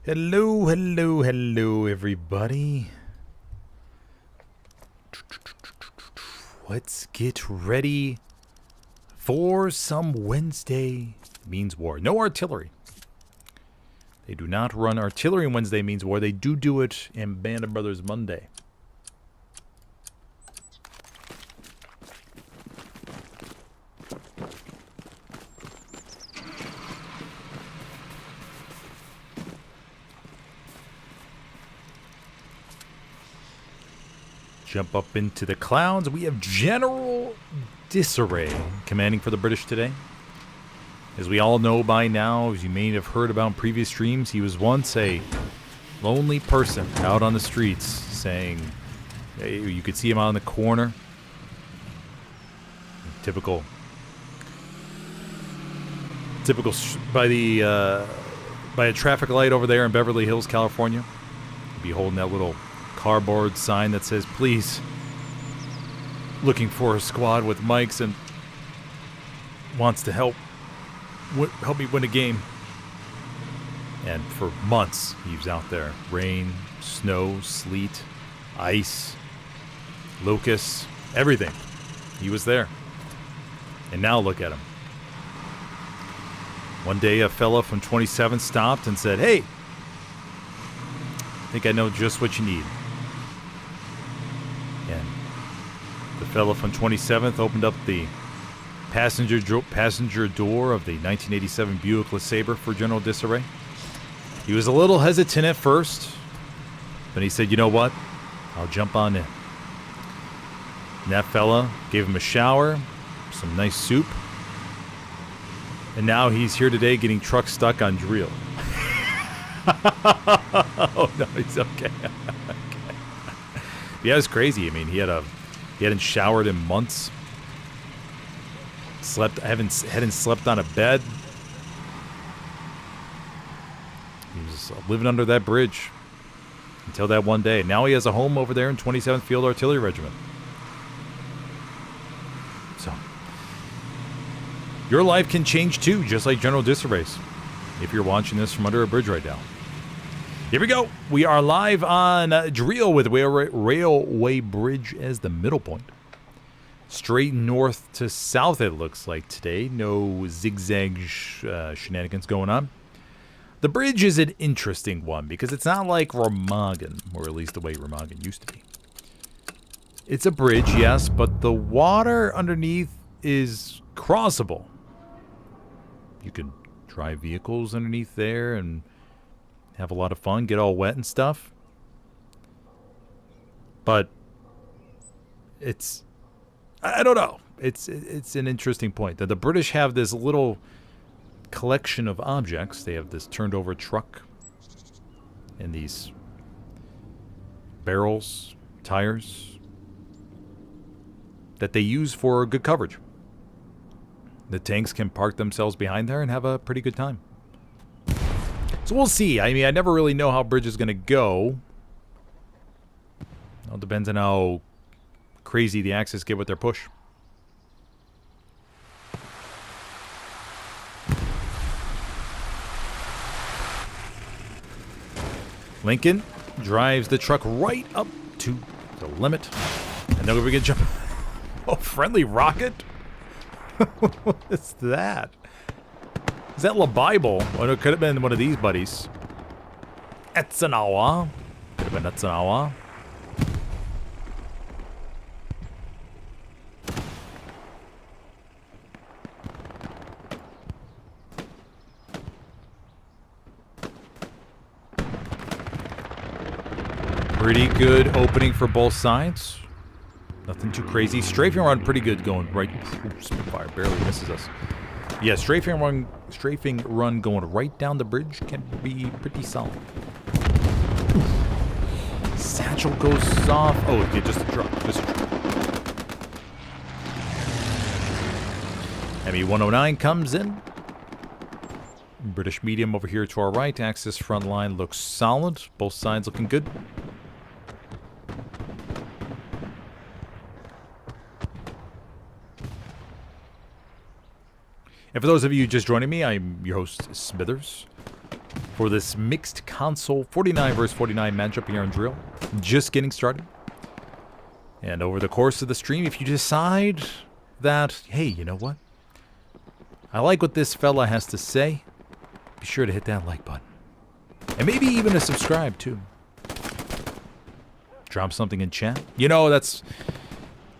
Hello, hello, hello, everybody. Let's get ready for some Wednesday Means War. No artillery. They do not run artillery in Wednesday Means War. They do it in Band of Brothers Monday. Jump up into the clouds. We have General Disarray commanding for the British today. As we all know by now, as you may have heard about in previous streams, he was once a lonely person out on the streets saying, you could see him out in the corner. Typical by a traffic light over there in Beverly Hills, California. You'd be holding that little cardboard sign that says, please, looking for a squad with mics and wants to help me win a game. And for months he was out there. Rain, snow, sleet, ice, locusts, everything. He was there. And now look at him. One day a fella from 27 stopped and said, hey, I think I know just what you need. And the fellow from 27th opened up the passenger door of the 1987 Buick LeSabre for General Disarray. He was a little hesitant at first, but he said, you know what? I'll jump on in. And that fella gave him a shower, some nice soup, and now he's here today getting truck stuck on Driel. Oh, no, he's okay. Yeah, it was crazy. I mean, he hadn't showered in months. Hadn't slept on a bed. He was living under that bridge until that one day. Now he has a home over there in 27th Field Artillery Regiment. So, your life can change too, just like General Disarray's, if you're watching this from under a bridge right now. Here we go. We are live on Driel with Railway Bridge as the middle point. Straight north to south, it looks like today. No zigzag shenanigans going on. The bridge is an interesting one because it's not like Remagen, or at least the way Remagen used to be. It's a bridge, yes, but the water underneath is crossable. You can drive vehicles underneath there and have a lot of fun, get all wet and stuff. But I don't know. It's an interesting point that the British have this little collection of objects. They have this turned over truck and these barrels, tires that they use for good coverage. The tanks can park themselves behind there and have a pretty good time. So we'll see. I mean, I never really know how a bridge is going to go. It all depends on how crazy the Axis get with their push. Lincoln drives the truck right up to the limit. And then we can jump. Oh, friendly rocket? What is that? Is that La Bible? Well, it could have been one of these buddies. Etzanawa. Could have been Etzanawa. Pretty good opening for both sides. Nothing too crazy. Strafing run pretty good going right. Spitfire barely misses us. Yeah, strafing run going right down the bridge can be pretty solid. Satchel goes off. Oh, yeah, just a drop. ME-109 comes in. British medium over here to our right. Axis front line looks solid. Both sides looking good. And for those of you just joining me, I'm your host, Smithers. for this mixed console 49 versus 49 matchup here on Driel. Just getting started. And over the course of the stream, if you decide that, hey, you know what? I like what this fella has to say, be sure to hit that like button. And maybe even a subscribe, too. Drop something in chat. You know, that's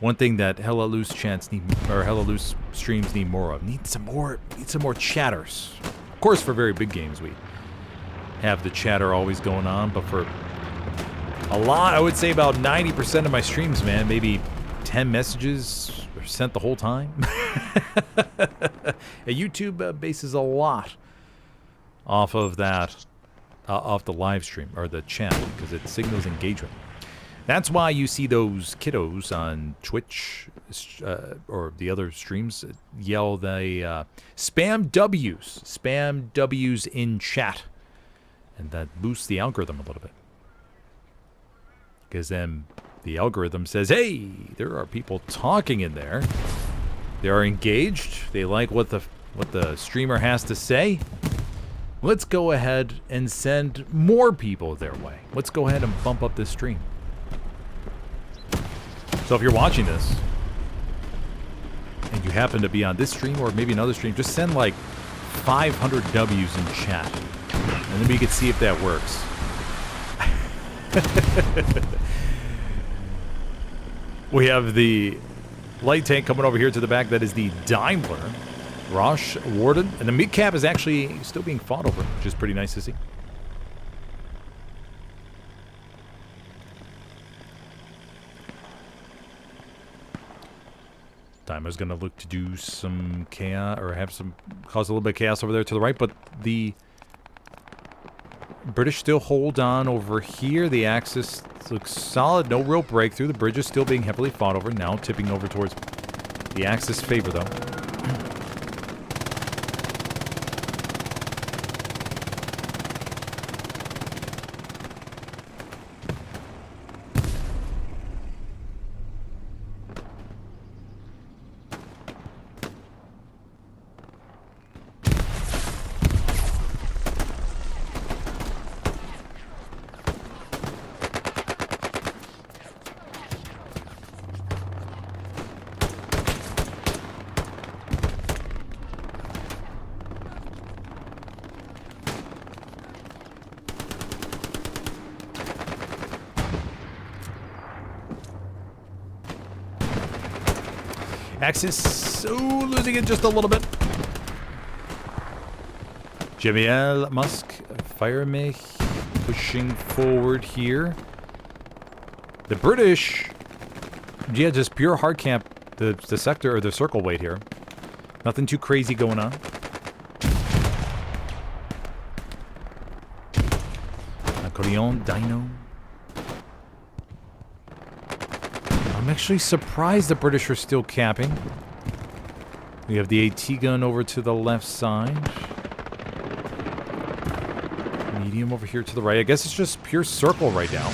one thing that Hella Loose chats need, or Hella Loose streams need more of. Need some more chatters. Of course, for very big games, we have the chatter always going on, but for a lot, I would say about 90% of my streams, man, maybe 10 messages are sent the whole time. YouTube bases a lot off of that, off the live stream, or the chat, because it signals engagement. That's why you see those kiddos on Twitch, or the other streams, yell the spam W's in chat. And that boosts the algorithm a little bit. Because then the algorithm says, hey, there are people talking in there. They are engaged. They like what the streamer has to say. Let's go ahead and send more people their way. Let's go ahead and bump up this stream. So if you're watching this, and you happen to be on this stream or maybe another stream, just send like 500 W's in chat. And then we can see if that works. We have the light tank coming over here to the back. That is the Daimler. Rosh Warden. And the mid-cap is actually still being fought over, which is pretty nice to see. Daimler's going to look to do some chaos, or cause a little bit of chaos over there to the right, but the British still hold on over here. The Axis looks solid. No real breakthrough. The bridge is still being heavily fought over. Now tipping over towards the Axis favor, though. Axis, losing it just a little bit. Driel, Musk, Firemech pushing forward here. The British, yeah, just pure hard camp the sector, or the circle wait here. Nothing too crazy going on. Accordion, Dino. I'm actually surprised the British are still capping. We have the AT gun over to the left side. Medium over here to the right. I guess it's just pure circle right now.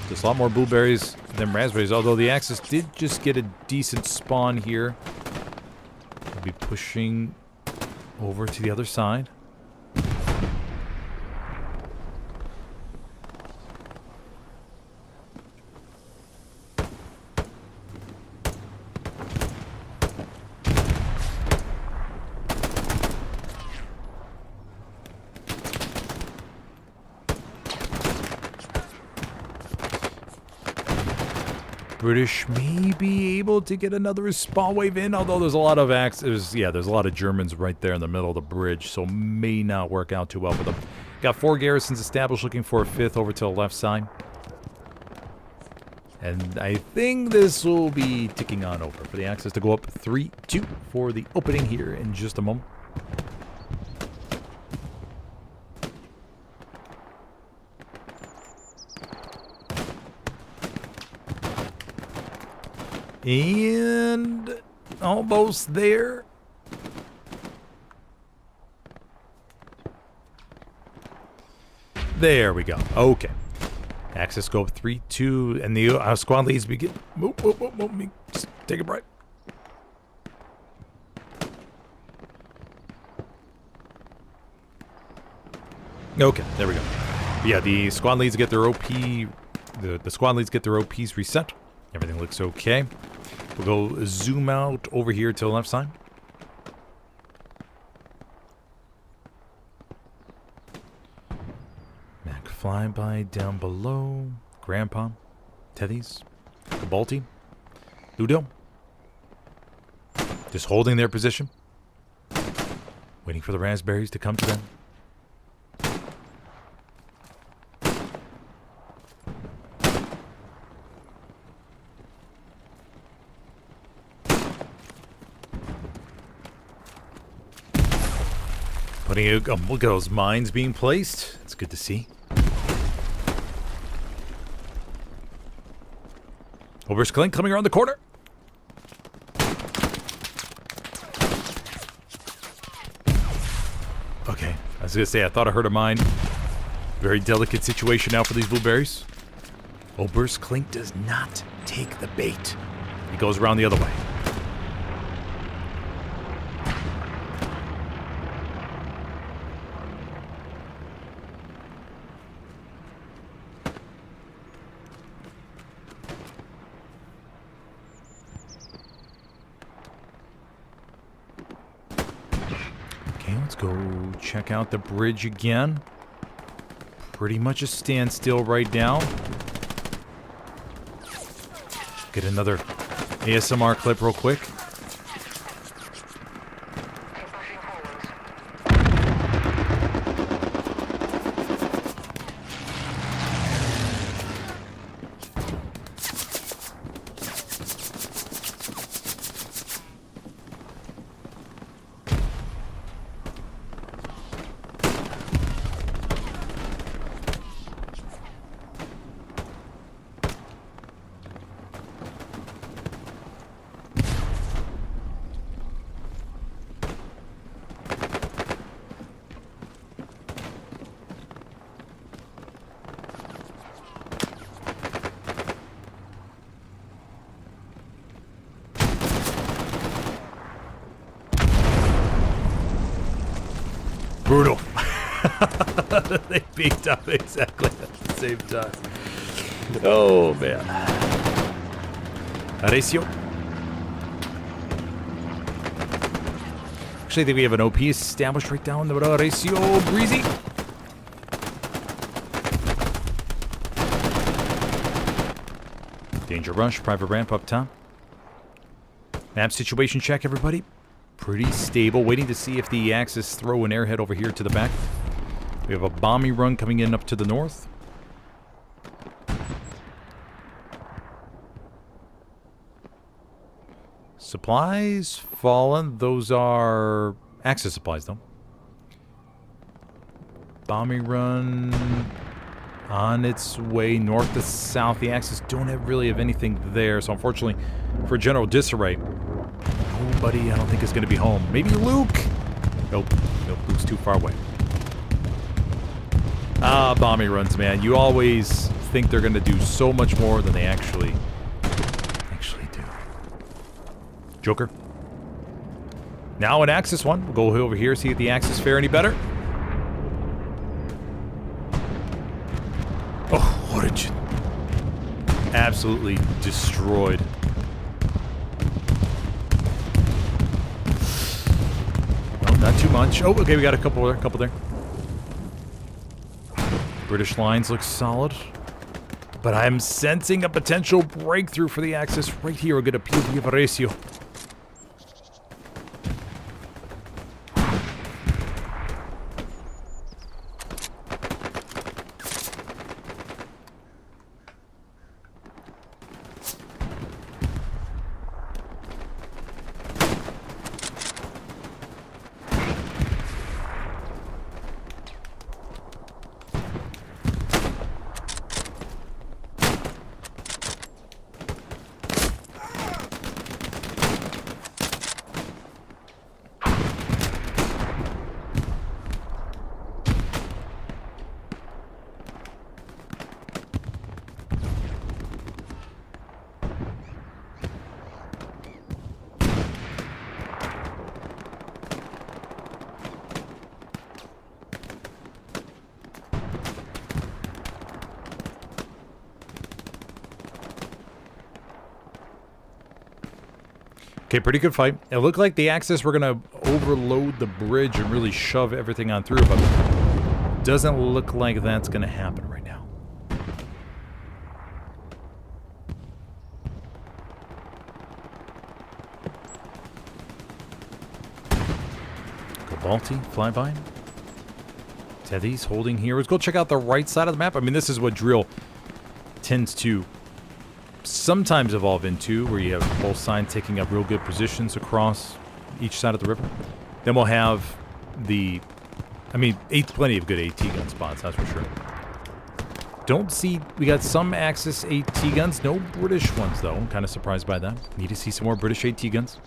Just a lot more blueberries than raspberries, although the Axis did just get a decent spawn here. We'll be pushing over to the other side. British may be able to get another spawn wave in, although there's a lot of there's a lot of Germans right there in the middle of the bridge, so may not work out too well for them. Got 4 garrisons established, looking for a 5th over to the left side. And I think this will be ticking on over for the Axis to go up 3-2 for the opening here in just a moment. And almost there. There we go. Okay. Axis go 3-2, and the squad leads begin. Move. Just take a break. Okay, there we go. Yeah, the squad leads get their OP. The squad leads get their OPs reset. Everything looks okay. We'll go zoom out over here to the left side. Mac flyby down below. Grandpa, Tethys, Cabalti, Ludo. Just holding their position. Waiting for the raspberries to come to them. Look at those mines being placed. It's good to see. Over's Clink coming around the corner. Okay, I was gonna say I thought I heard a mine. Very delicate situation now for these blueberries. Oberst Clink does not take the bait. He goes around the other way. Let's go check out the bridge again. Pretty much a standstill right now. Get another ASMR clip real quick. Brutal. They peeked up exactly at the same time. Oh, man. Horacio. Actually, I think we have an OP established right down the Horacio. Breezy. Danger rush. Private ramp up top. Map situation check, everybody. Pretty stable. Waiting to see if the Axis throw an airhead over here to the back. We have a bombing run coming in up to the north. Supplies fallen. Those are Axis supplies, though. Bombing run on its way north to south. The Axis don't really have anything there, so unfortunately for General Disarray, nobody, I don't think, is going to be home. Maybe Luke? Nope. Nope, Luke's too far away. Ah, bombing runs, man. You always think they're going to do so much more than they actually do. Joker. Now an Axis one. We'll go over here, see if the Axis fare any better. Oh, Origin. Absolutely destroyed. Not too much. Oh, okay, we got a couple there. British lines look solid. But I'm sensing a potential breakthrough for the Axis right here. We'll get a POV of Horacio. Okay, pretty good fight. It looked like the Axis were going to overload the bridge and really shove everything on through, but doesn't look like that's going to happen right now. Balti, flyby. Teddy's holding here. Let's go check out the right side of the map. I mean, this is what Driel tends to sometimes evolve into, where you have both sides taking up real good positions across each side of the river. Then we'll have the... I mean, plenty of good AT gun spots, that's for sure. Don't see... We got some Axis AT guns. No British ones, though. I'm kind of surprised by that. Need to see some more British AT guns.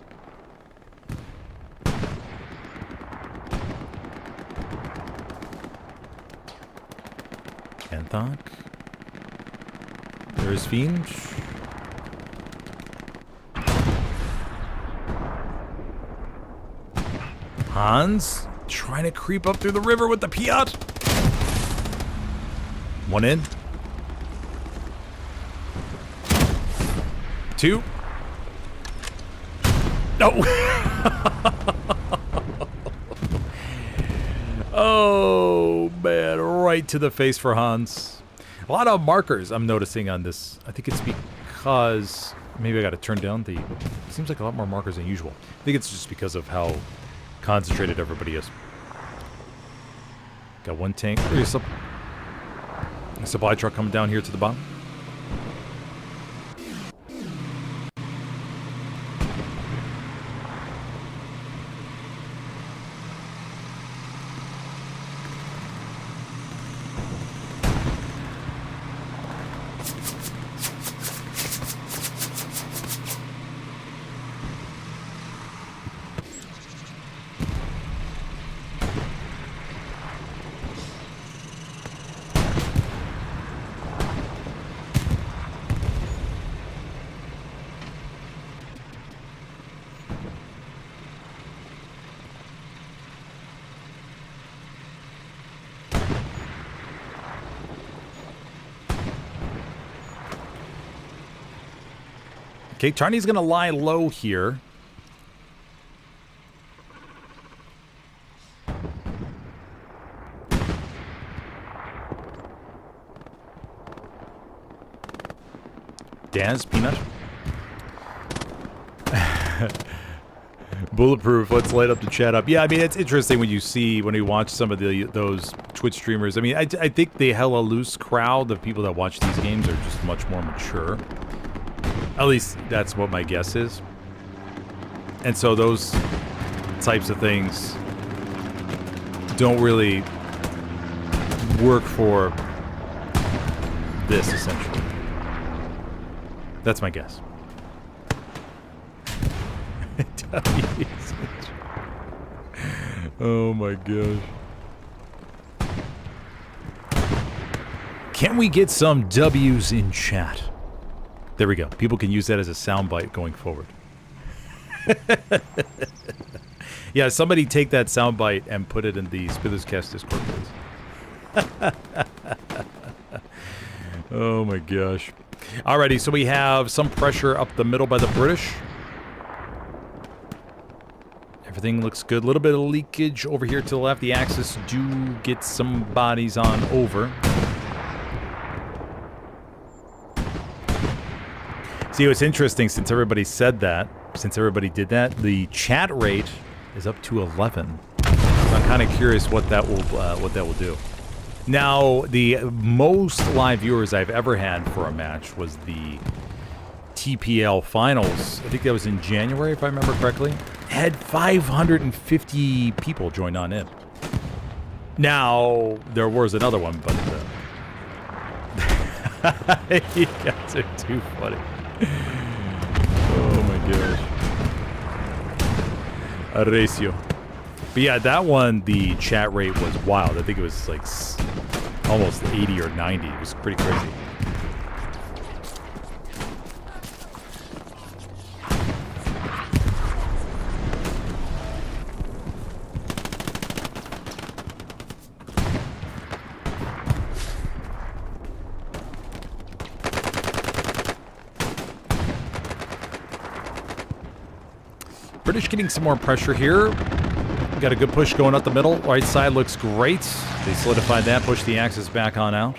Anthok. There's Fiend. Hans trying to creep up through the river with the Piat. One in. Two. No. Oh, man. Right to the face for Hans. A lot of markers I'm noticing on this. I think it's because... Maybe I got to turn down the... Seems like a lot more markers than usual. I think it's just because of how concentrated everybody is. Got one tank. There's a supply truck coming down here to the bottom. Okay, Charney's going to lie low here. Daz, Peanut. Bulletproof, let's light up the chat up. Yeah, I mean, it's interesting when you watch some of those Twitch streamers. I mean, I think the hella loose crowd of people that watch these games are just much more mature. At least that's what my guess is. And so those types of things don't really work for this, essentially. That's my guess. Oh my gosh. Can we get some W's in chat? There we go. People can use that as a soundbite going forward. Yeah, somebody take that soundbite and put it in the Spitterscast Discord, please. Oh my gosh. Alrighty, so we have some pressure up the middle by the British. Everything looks good. A little bit of leakage over here to the left. The Axis do get some bodies on over. See, what's interesting, since everybody said that, since everybody did that, the chat rate is up to 11. So I'm kind of curious what that will do. Now, the most live viewers I've ever had for a match was the TPL finals. I think that was in January, if I remember correctly. Had 550 people join on in. Now, there was another one, but you guys are too funny. Oh my gosh. Ratio. But yeah, that one, the chat rate was wild. I think it was like almost 80 or 90. It was pretty crazy. British getting some more pressure here. Got a good push going up the middle. Right side looks great. They solidified that, push the Axis back on out.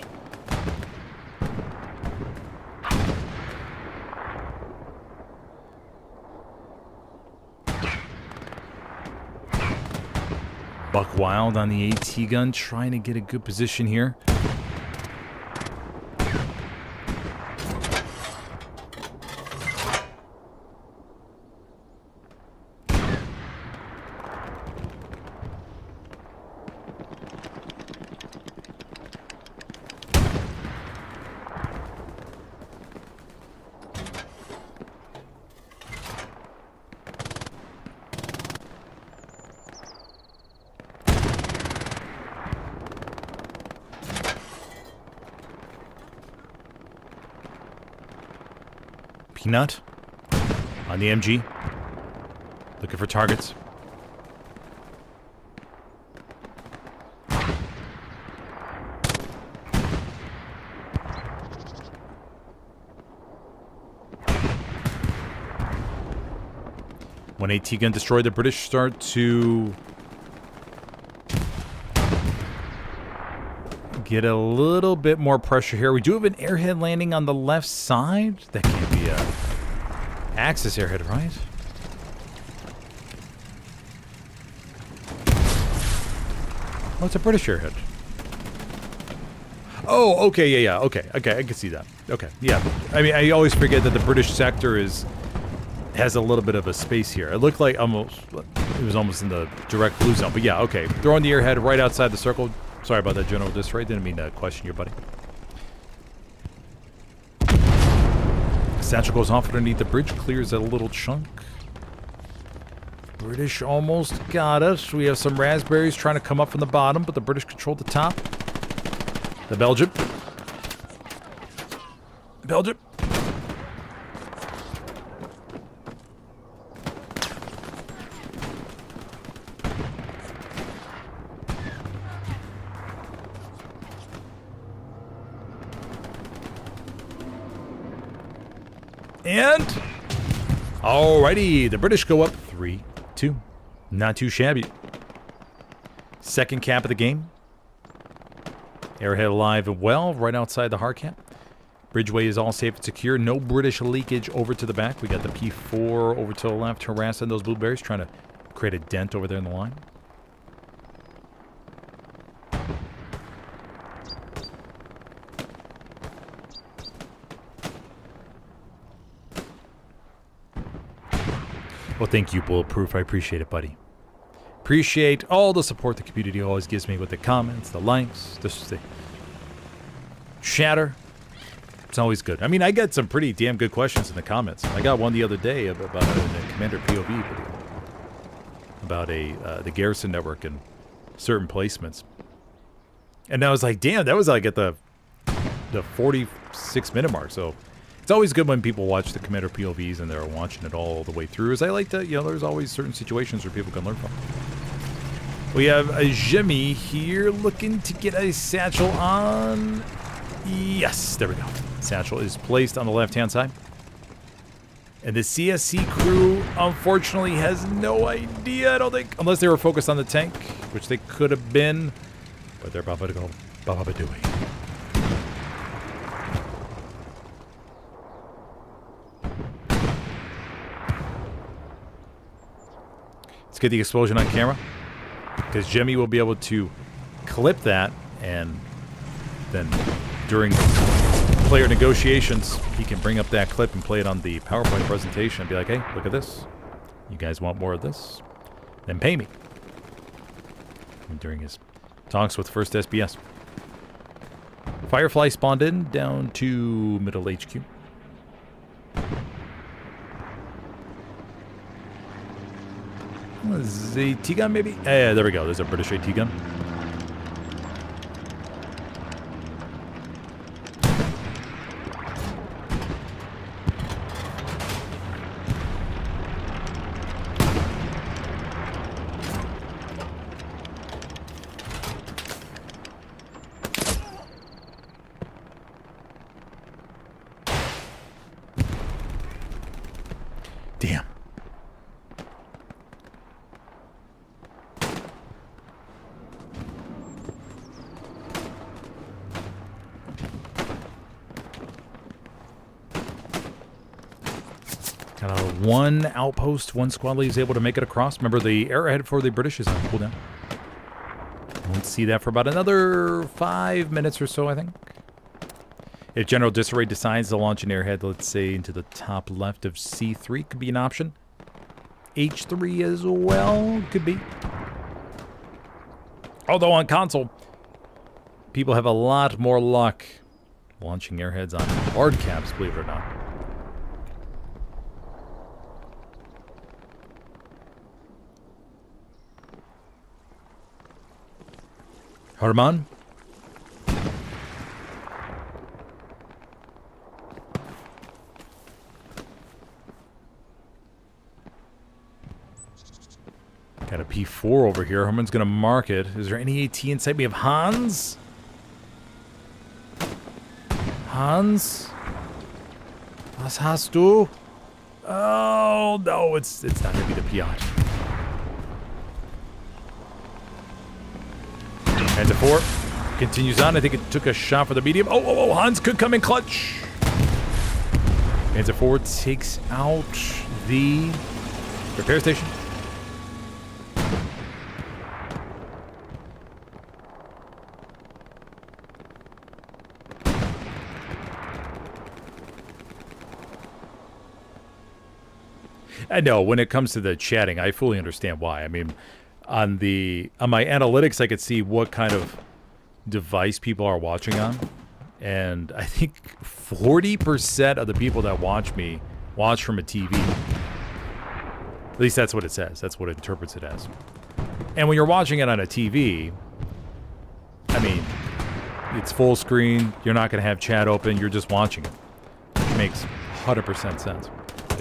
Buck Wild on the AT gun, trying to get a good position here. Peanut on the MG. Looking for targets. When AT gun destroyed, the British start to get a little bit more pressure here. We do have an airhead landing on the left side. That can't be a Axis airhead, right? Oh, it's a British airhead. Oh, okay, yeah, okay, I can see that. Okay, yeah. I mean, I always forget that the British sector has a little bit of a space here. It looked like it was almost in the direct blue zone, but yeah, okay. Throwing the airhead right outside the circle. Sorry about that, General Disarray. Didn't mean to question your buddy. Satchel goes off underneath the bridge, clears a little chunk. British almost got us. We have some raspberries trying to come up from the bottom, but the British control the top. The Belgian. Belgian. And, alrighty, the British go up 3-2. Not too shabby. Second cap of the game. Airhead alive and well, right outside the hard cap. Bridgeway is all safe and secure. No British leakage over to the back. We got the P4 over to the left, harassing those blueberries, trying to create a dent over there in the line. Well, thank you, Bulletproof. I appreciate it, buddy. Appreciate all the support the community always gives me with the comments, the likes, the chatter. It's always good. I mean, I get some pretty damn good questions in the comments. I got one the other day about a Commander POV video. About the Garrison Network and certain placements. And I was like, damn, that was like at the 46-minute mark, so... It's always good when people watch the Commander POVs and they're watching it all the way through, as I like to, there's always certain situations where people can learn from. We have a Jimmy here looking to get a satchel on. Yes, there we go. Satchel is placed on the left-hand side. And the CSC crew, unfortunately, has no idea, I don't think, unless they were focused on the tank, which they could have been, but they're about to go ba-ba-ba-dooey. Let's get the explosion on camera, because Jimmy will be able to clip that, and then during player negotiations, he can bring up that clip and play it on the PowerPoint presentation and be like, hey, look at this. You guys want more of this? Then pay me. And during his talks with First SBS. Firefly spawned in down to middle HQ. Is a T-gun maybe? Yeah, there we go. There's a British AT-gun. Damn. One outpost, one squad lead is able to make it across. Remember, the arrowhead for the British is on cooldown. Won't see that for about another 5 minutes or so, I think. If General Disarray decides to launch an airhead, let's say into the top left of C3, could be an option. H3 as well, could be. Although on console, people have a lot more luck launching airheads on hard caps, believe it or not. Harman. Got a P4 over here. Herman's going to mark it. Is there any AT in sight? We have Hans. Hans? Was hast du? Oh, no, it's not going to be the Piat. And the 4 continues on. I think it took a shot for the medium. Oh, Hans could come in clutch. And the 4 takes out the repair station. I know when it comes to the chatting, I fully understand why. I mean, on my analytics, I could see what kind of device people are watching on, and I think 40% of the people that watch me watch from a TV. At least that's what it says. That's what it interprets it as. And when you're watching it on a TV, I mean, it's full screen. You're not going to have chat open. You're just watching it. It makes 100% sense.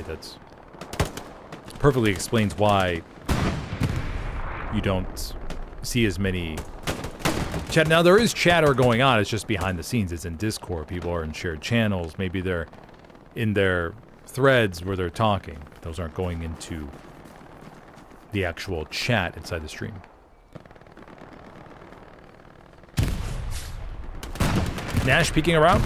That's perfectly explains why you don't see as many chat. Now, there is chatter going on. It's just behind the scenes. It's in Discord. People are in shared channels. Maybe they're in their threads where they're talking. Those aren't going into the actual chat inside the stream. Nash peeking around.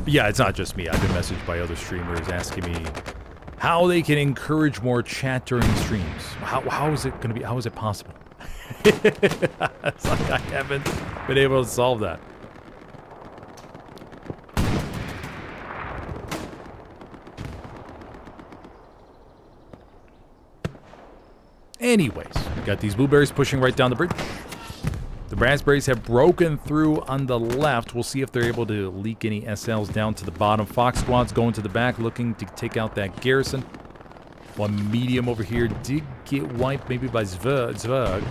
Yeah, it's not just me. I've been messaged by other streamers asking me how they can encourage more chat during streams. How is it going to be? How is it possible? It's like I haven't been able to solve that. Anyways, we got these blueberries pushing right down the bridge. The raspberries have broken through on the left. We'll see if they're able to leak any SLs down to the bottom. Fox squad's going to the back, looking to take out that garrison. One medium over here did get wiped, maybe by Zwerg.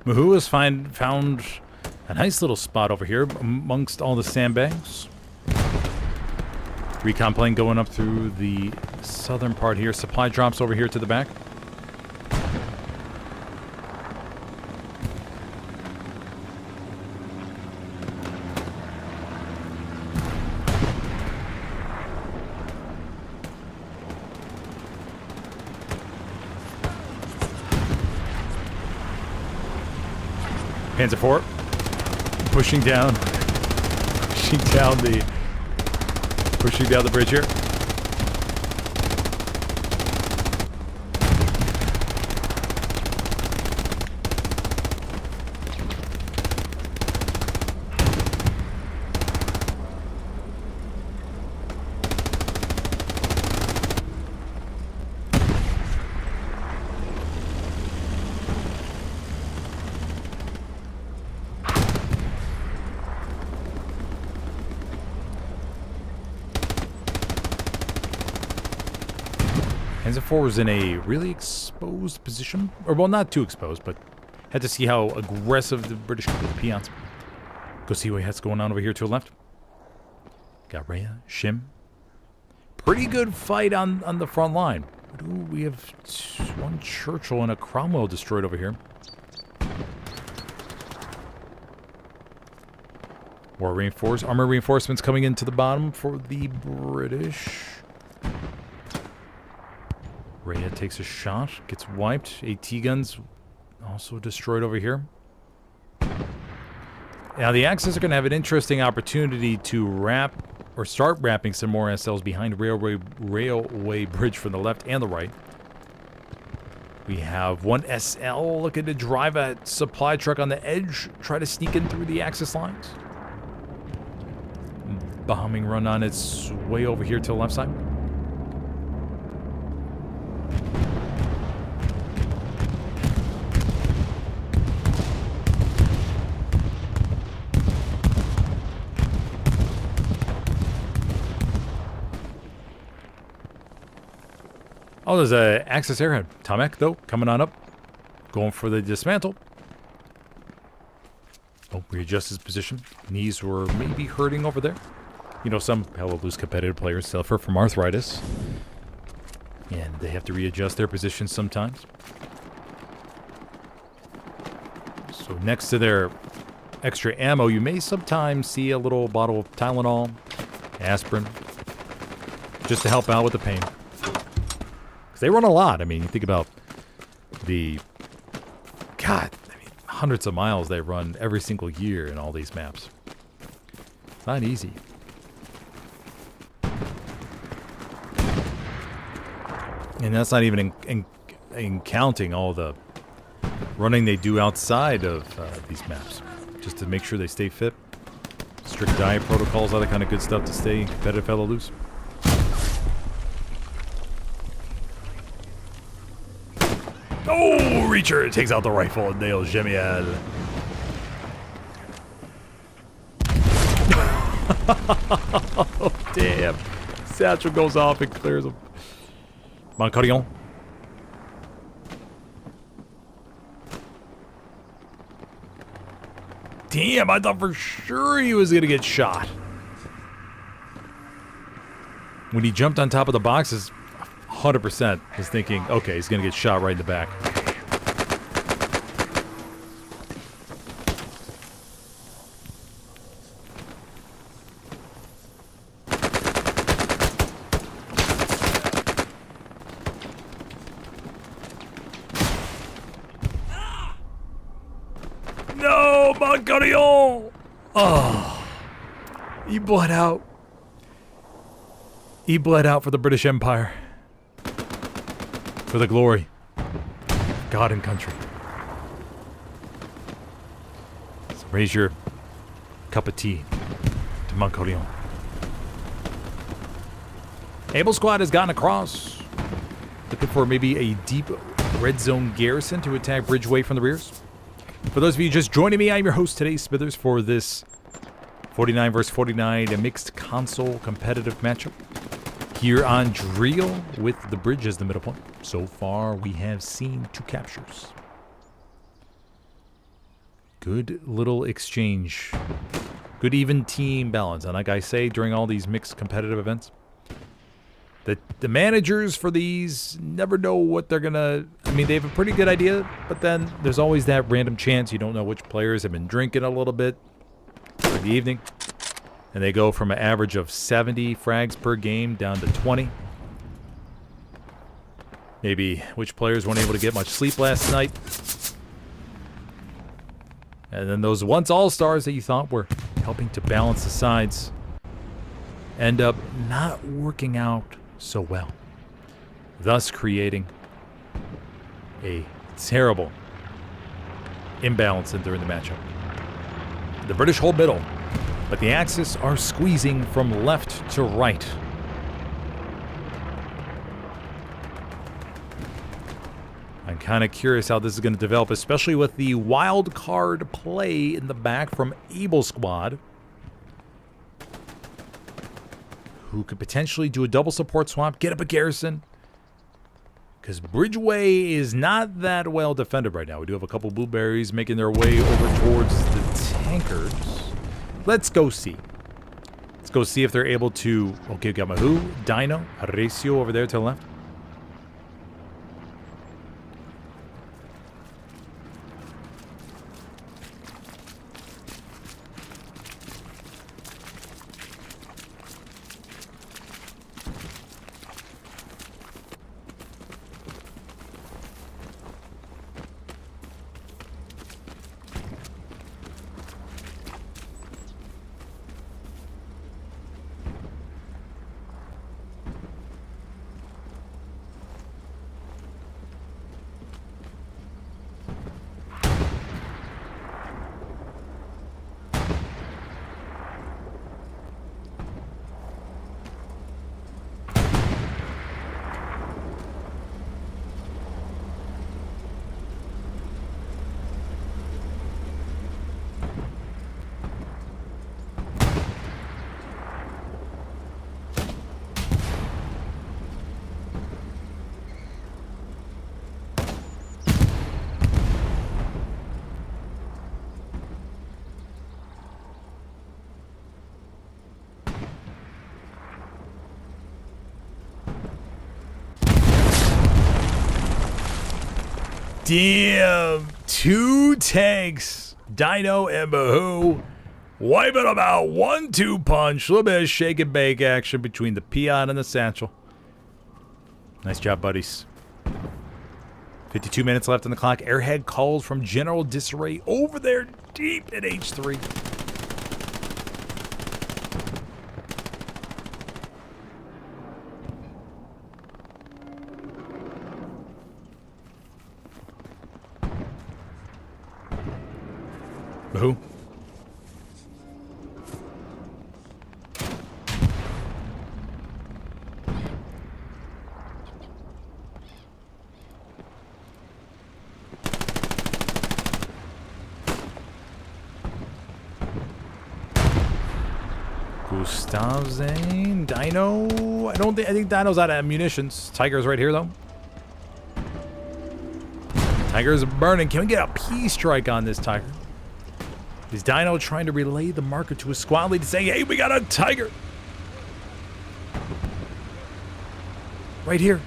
Mahu has found a nice little spot over here amongst all the sandbags. Recon plane going up through the southern part here. Supply drops over here to the back. Panzer IV pushing down the bridge here. Panzer IV was in a really exposed position. Or, well, not too exposed, but had to see how aggressive the British could be with the peons. Go see what's going on over here to the left. Got Rhea, Shim. Pretty good fight on the front line. But, ooh, we have one Churchill and a Cromwell destroyed over here. More armor reinforcements coming into the bottom for the British. Rhea takes a shot, gets wiped. AT guns also destroyed over here. Now the Axis are going to have an interesting opportunity to wrap or start wrapping some more SLs behind railway bridge from the left and the right. We have one SL looking to drive a supply truck on the edge, try to sneak in through the Axis lines. Bombing run on its way over here to the left side. Oh, there's a Axis airhead. Tomek, though, coming on up. Going for the dismantle. Oh, readjust his position. Knees were maybe hurting over there. You know, some hella loose competitive players suffer from arthritis. And they have to readjust their positions sometimes. So next to their extra ammo, you may sometimes see a little bottle of Tylenol, aspirin, just to help out with the pain. Because they run a lot. I mean, you think about the... God, I mean, hundreds of miles they run every single year in all these maps. It's not easy. And that's not even in counting all the running they do outside of these maps. Just to make sure they stay fit. Strict diet protocols, all that kind of good stuff to stay competitive hella loose. Oh, Reacher takes out the rifle and nails Gemiel. Oh, damn. Satchel goes off and clears him. Montcarillon. Damn, I thought for sure he was going to get shot. When he jumped on top of the boxes, 100% was thinking, okay, he's going to get shot right in the back. No, Montcarillon! Oh, he bled out. He bled out for the British Empire. For the glory of God and country. So raise your cup of tea to Montcarillon. Able Squad has gotten across. Looking for maybe a deep red zone garrison to attack Bridgeway from the rears. For those of you just joining me, I'm your host today, Smithers, for this 49 vs 49 a mixed console competitive matchup here on Driel with the bridge as the middle point. So far, we have seen 2 captures. Good little exchange. Good even team balance. And like I say during all these mixed competitive events, the managers for these never know what they're going to... I mean, they have a pretty good idea, but then there's always that random chance you don't know which players have been drinking a little bit for the evening. And they go from an average of 70 frags per game down to 20. Maybe which players weren't able to get much sleep last night. And then those once all-stars that you thought were helping to balance the sides end up not working out so well. Thus creating a terrible imbalance during the matchup. The British hold middle, but the Axis are squeezing from left to right. I'm kind of curious how this is going to develop, especially with the wild card play in the back from Able Squad, who could potentially do a double support swap, get up a garrison, because Bridgeway is not that well defended right now. We do have a couple blueberries making their way over towards the tankers. Let's go see. Let's go see if they're able to... Okay, got my who? Dino, Horatio over there to the left. Damn, 2 tanks, Dino and Bahoo, wiping them out, 1-2 punch, a little bit of shake and bake action between the peon and the satchel. Nice job, buddies. 52 minutes left on the clock. Airhead calls from General Disarray over there deep in H3. Who? Gustav Zane, Dino. I think Dino's out of munitions. Tiger's right here though. Tiger's burning. Can we get a P-strike on this Tiger? Is Dino trying to relay the marker to his squad lead to say, hey, we got a Tiger? Right here.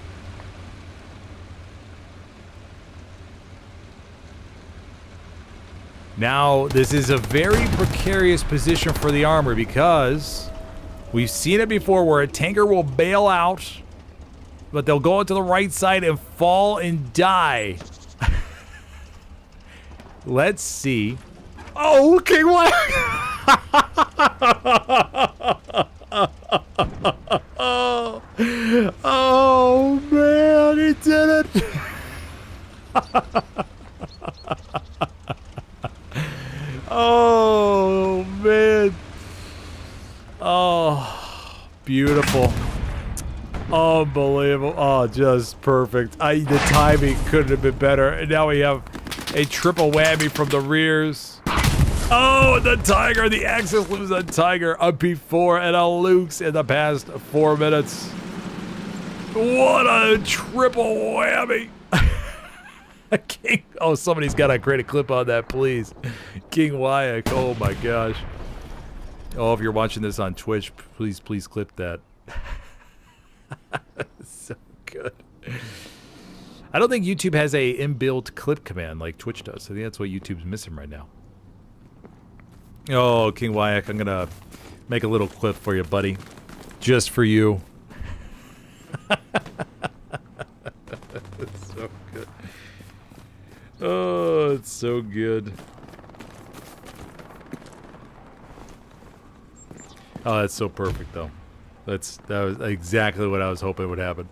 Now, this is a very precarious position for the armor because we've seen it before where a tanker will bail out, but they'll go out to the right side and fall and die. Let's see. Oh, King What? Oh, man, he did it. Oh, man. Oh, beautiful. Unbelievable. Oh, just perfect. The timing couldn't have been better. And now we have a triple whammy from the rears. Oh, the Tiger, the Axis loses a Tiger, a P4, and a Luke's in the past 4 minutes. What a triple whammy. King, oh, somebody's got to create a clip on that, please. King Wyatt, oh my gosh. Oh, if you're watching this on Twitch, please clip that. So good. I don't think YouTube has a inbuilt clip command like Twitch does. I think that's what YouTube's missing right now. Oh, King Wyatt, I'm gonna make a little clip for you, buddy. Just for you. It's so good. Oh, it's so good. Oh, that's so perfect, though. That was exactly what I was hoping would happen.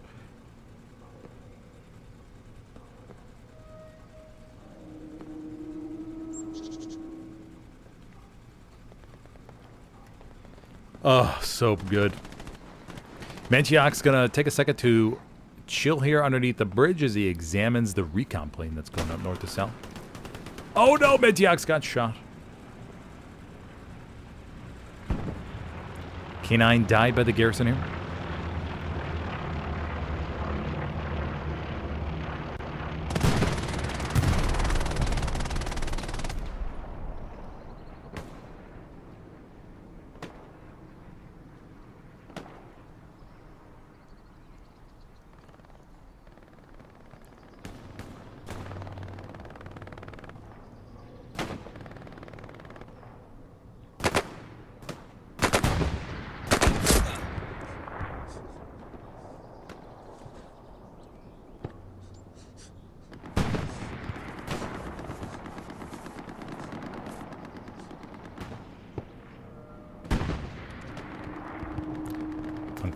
Oh, so good. Mantioc's gonna take a second to chill here underneath the bridge as he examines the recon plane that's going up north to south. Oh no, Mantioc's got shot. K9 died by the garrison here.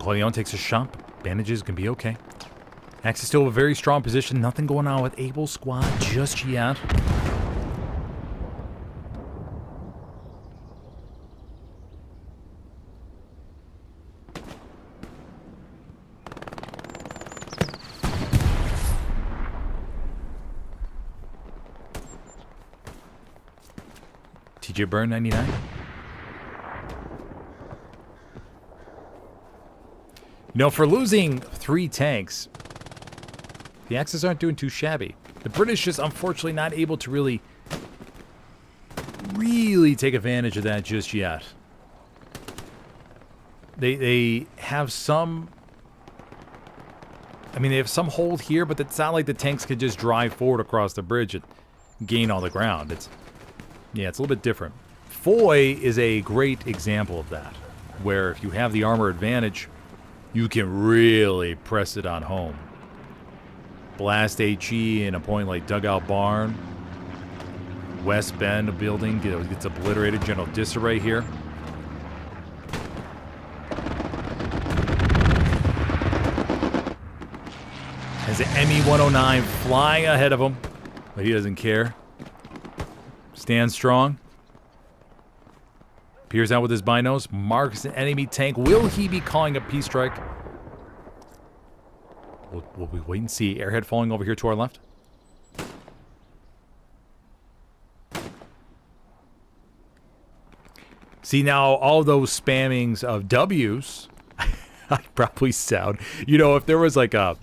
Corleone takes a shot. Bandages can be okay. Axis still a very strong position. Nothing going on with Able Squad just yet. TJ Burn 99. You know, for losing 3 tanks, the Axis aren't doing too shabby. The British just unfortunately not able to really take advantage of that just yet. They have some... I mean, they have some hold here, but it's not like the tanks could just drive forward across the bridge and gain all the ground. Yeah, it's a little bit different. Foy is a great example of that, where if you have the armor advantage, you can really press it on home. Blast HE in a point like Dugout Barn. West Bend, a building gets obliterated. General Disarray here. Has an ME-109 flying ahead of him, but he doesn't care. Stands strong. Peers out with his binos. Marks an enemy tank. Will he be calling a peace strike? Will we wait and see? Airhead falling over here to our left. See, now all those spammings of W's, I probably sound, you know, if there was like a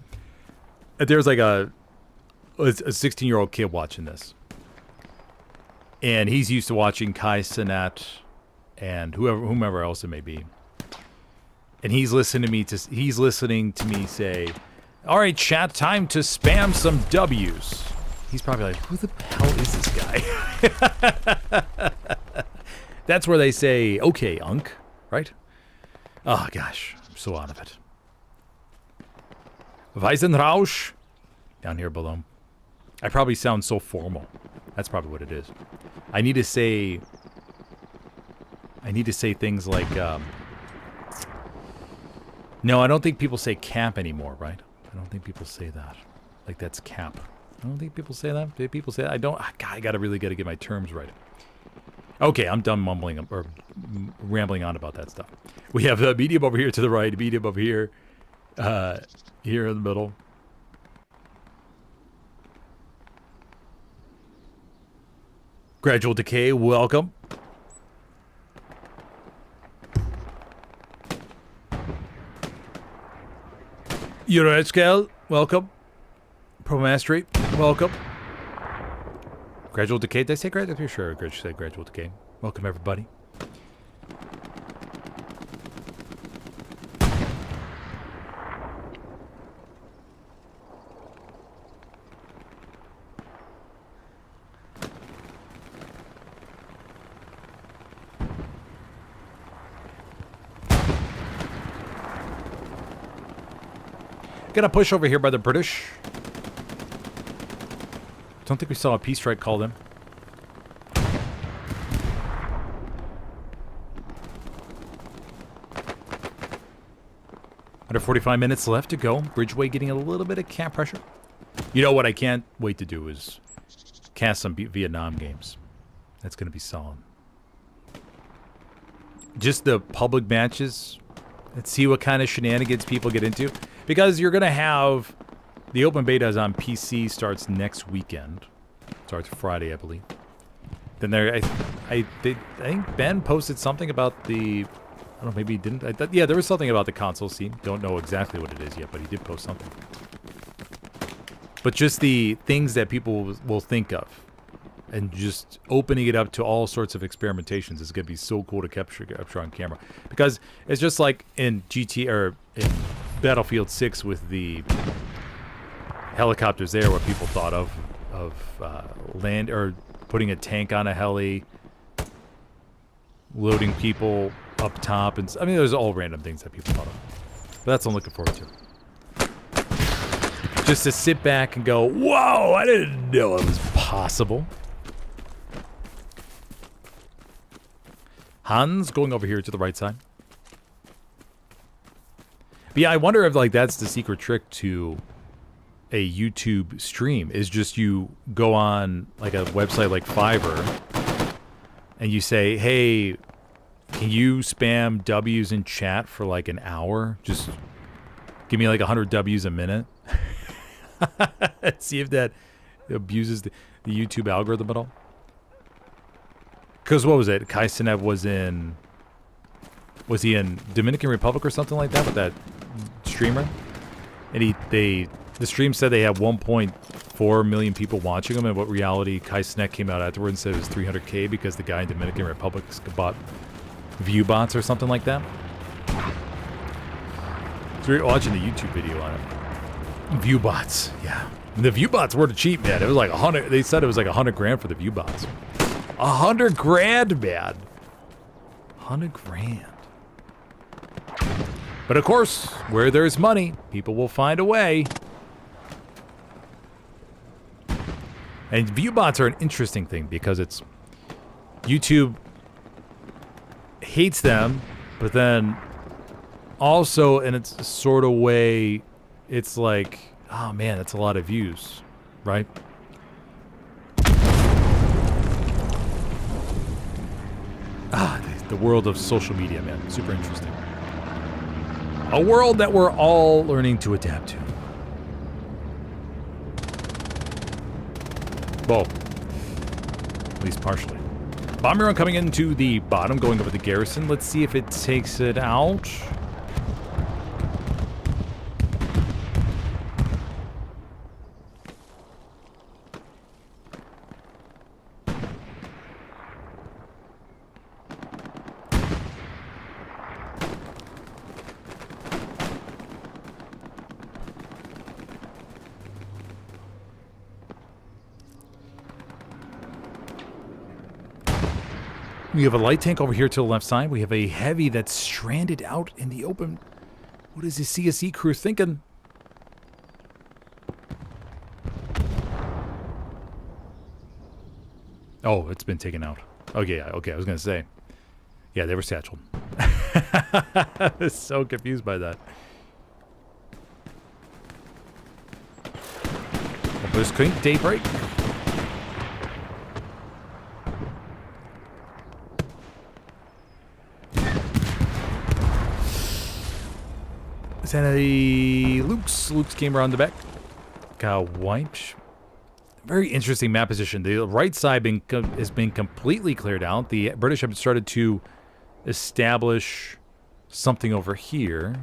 16-year-old kid watching this, and he's used to watching Kai Cenat and whomever else it may be, and he's listening to me say, "All right, chat, time to spam some W's." He's probably like, "Who the hell is this guy?" That's where they say, "Okay, Unc," right? Oh gosh, I'm so out of it. Weisenrausch down here below. I probably sound so formal. That's probably what it is. I need to say things like, no, I don't think people say cap anymore, right? I don't think people say that. Like that's cap. I don't think people say that. Do people say that? I don't. I gotta really get my terms right. Okay, I'm done mumbling or rambling on about that stuff. We have medium over here to the right, medium over here, here in the middle. Gradual Decay, welcome. Euroscale, welcome. Pro Mastery, welcome. Gradual Decay, did I say Gradual? Sure, I said Gradual Decay. Welcome, everybody. Gonna push over here by the British. Don't think we saw a peace strike called in. Under 45 minutes left to go. Bridgeway getting a little bit of camp pressure. You know what I can't wait to do is cast some Vietnam games. That's going to be solid. Just the public matches. Let's see what kind of shenanigans people get into. Because you're going to have... The open betas on PC starts next weekend. Starts Friday, I believe. Then there, I think Ben posted something about the... I don't know, maybe he didn't. Yeah, there was something about the console scene. Don't know exactly what it is yet, but he did post something. But just the things that people will think of. And just opening it up to all sorts of experimentations is going to be so cool to capture on camera. Because it's just like in GT, or in Battlefield 6 with the... helicopters there, what people thought of land or putting a tank on a heli, loading people up top, and I mean, there's all random things that people thought of. But that's what I'm looking forward to. Just to sit back and go, "Whoa! I didn't know it was possible." Hans going over here to the right side. But yeah, I wonder if like that's the secret trick to a YouTube stream is just you go on like a website like Fiverr and you say, hey, can you spam W's in chat for like an hour? Just give me like 100 W's a minute. See if that abuses the YouTube algorithm at all. Because what was it? Kai Cenat was he in Dominican Republic or something like that with that streamer? And the stream said they had 1.4 million people watching them, and what reality Kai Cenat came out afterwards and said it was 300K because the guy in Dominican Republic bought view bots or something like that. So we were watching the YouTube video on it. View bots, yeah. And the view bots weren't cheap, man. It was like 100. They said it was like 100 grand for the view bots. 100 grand, man. 100 grand. But of course, where there's money, people will find a way. And view bots are an interesting thing because it's YouTube hates them, but then also in its sort of way, it's like, oh man, that's a lot of views, right? The world of social media, man. Super interesting. A world that we're all learning to adapt to. Well, at least partially. Bomber run coming into the bottom, going over the garrison. Let's see if it takes it out. We have a light tank over here to the left side. We have a heavy that's stranded out in the open. What is the CSE crew thinking? Oh, it's been taken out. Okay, okay, I was going to say. Yeah, they were satcheled. I was so confused by that. There's Kink, Daybreak. Is that a Luke's? Luke's came around the back. Got wiped. Very interesting map position. The right side has been completely cleared out. The British have started to establish something over here.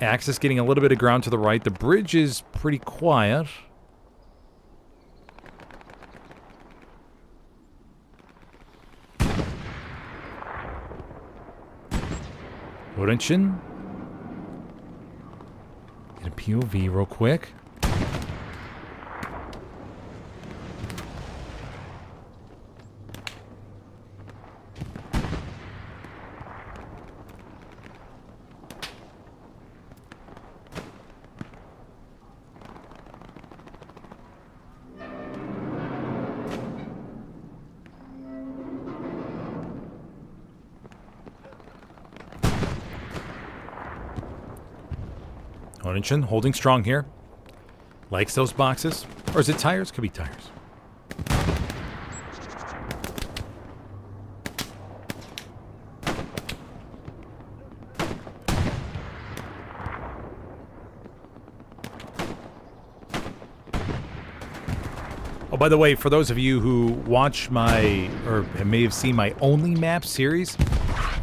Axis getting a little bit of ground to the right. The bridge is pretty quiet. Odinson. Get a POV real quick. Odinson holding strong here. Likes those boxes. Or is it tires? Could be tires. Oh, by the way, for those of you who watch my, or may have seen my Only Map series,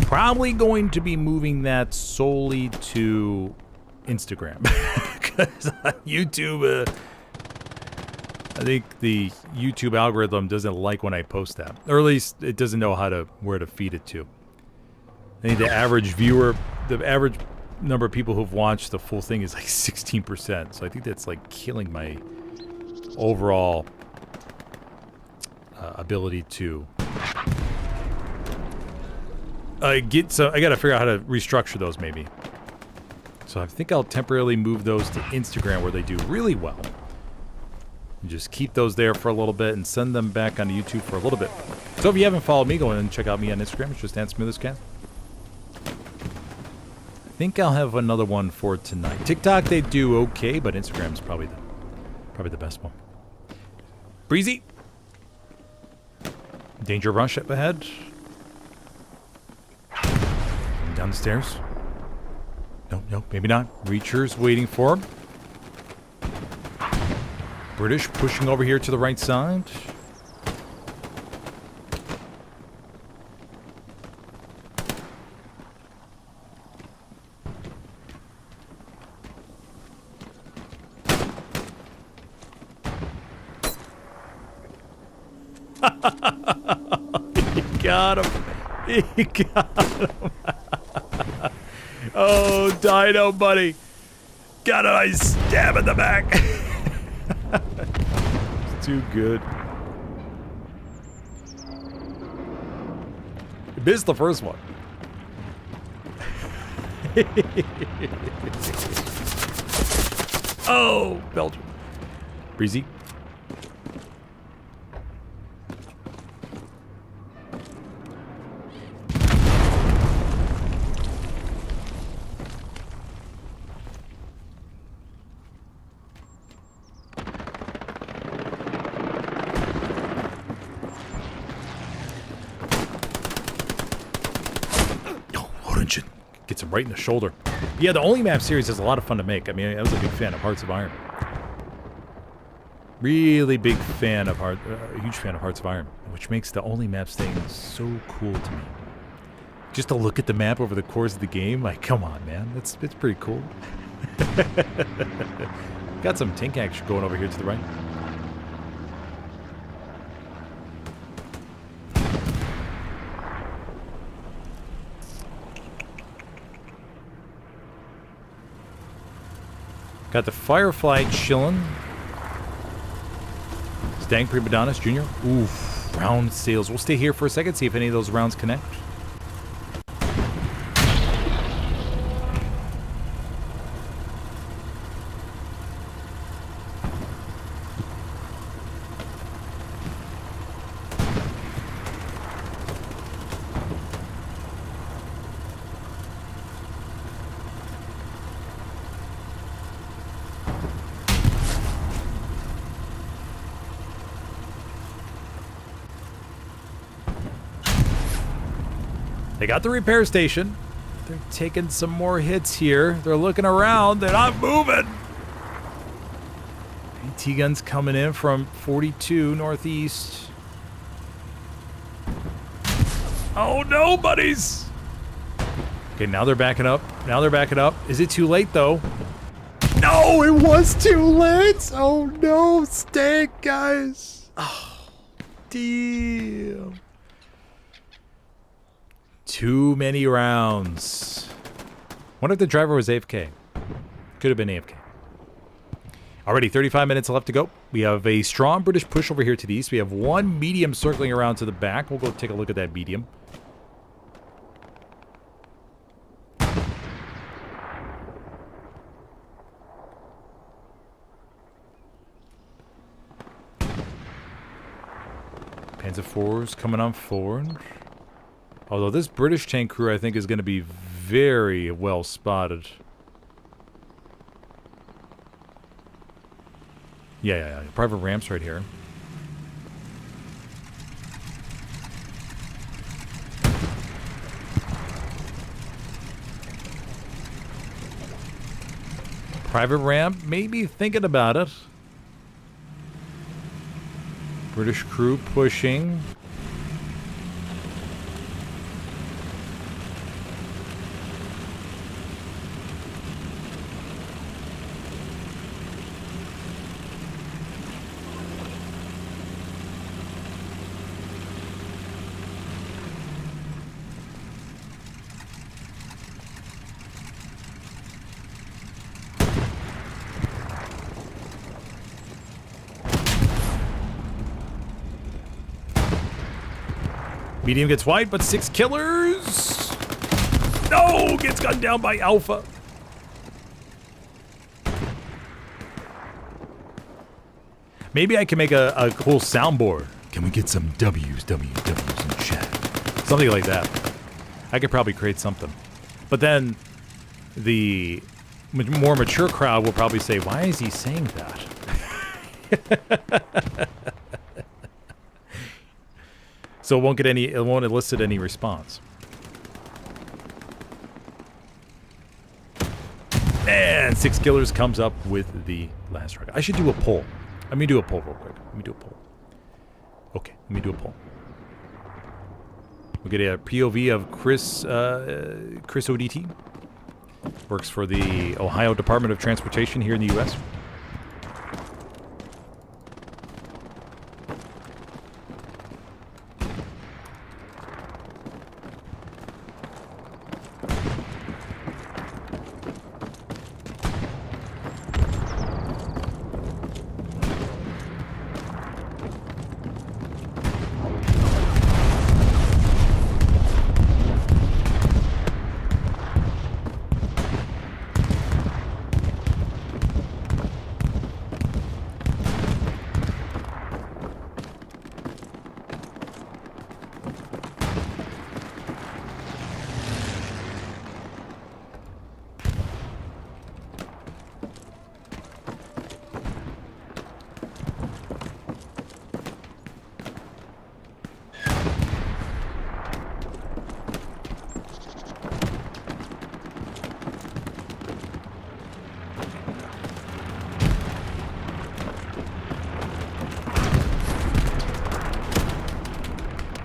probably going to be moving that solely to Instagram. Because YouTube, I think the YouTube algorithm doesn't like when I post that. Or at least it doesn't know where to feed it to. I think the average viewer, the average number of people who've watched the full thing is like 16%. So I think that's like killing my overall ability to get. So I got to figure out how to restructure those maybe. So I think I'll temporarily move those to Instagram where they do really well. And just keep those there for a little bit and send them back on YouTube for a little bit. So if you haven't followed me, go ahead and check out me on Instagram. It's just @SmoothestCat. think I'll have another one for tonight. TikTok, they do okay, but Instagram's probably the best one. Breezy. Danger rush up ahead. Down the stairs. No, maybe not. Reacher's waiting for him. British pushing over here to the right side. He got him. He got him. Oh, Dino, buddy. Got a nice stab in the back. It's too good. You missed the first one. Oh, Belgium. Breezy. Gets him right in the shoulder. Yeah, the Only Map series is a lot of fun to make. I mean, I was a big fan of Hearts of Iron. Really big fan of huge fan of Hearts of Iron, which makes the Only Maps thing so cool to me. Just to look at the map over the course of the game, like, come on, man, it's pretty cool. Got some tank action going over here to the right. Got the Firefly chillin'. Stang Prima Donnas Jr. Oof. Round sales. We'll stay here for a second, see if any of those rounds connect. They got the repair station. They're taking some more hits here. They're looking around. They're not moving. AT guns coming in from 42 northeast. Oh no, buddies. Okay, now they're backing up. Now they're backing up. Is it too late though? No, it was too late. Oh no, stay, guys. Oh, damn. Too many rounds. Wonder if the driver was AFK. Could have been AFK. Already 35 minutes left to go. We have a strong British push over here to the east. We have one medium circling around to the back. We'll go take a look at that medium. Panzer IVs coming on forward. Although this British tank crew, I think, is going to be very well spotted. Yeah. Private ramps right here. Private ramp, maybe thinking about it. British crew pushing. Medium gets wide, but 6 killers. No, gets gunned down by Alpha. Maybe I can make a cool soundboard. Can we get some W's in chat? Something like that. I could probably create something. But then The more mature crowd will probably say, why is he saying that? So it won't elicit any response. And 6 killers comes up with the last strike. I should do a poll. Let me do a poll real quick. Let me do a poll. Okay, let me do a poll. We'll get a POV of Chris ODT. Works for the Ohio Department of Transportation here in the U.S.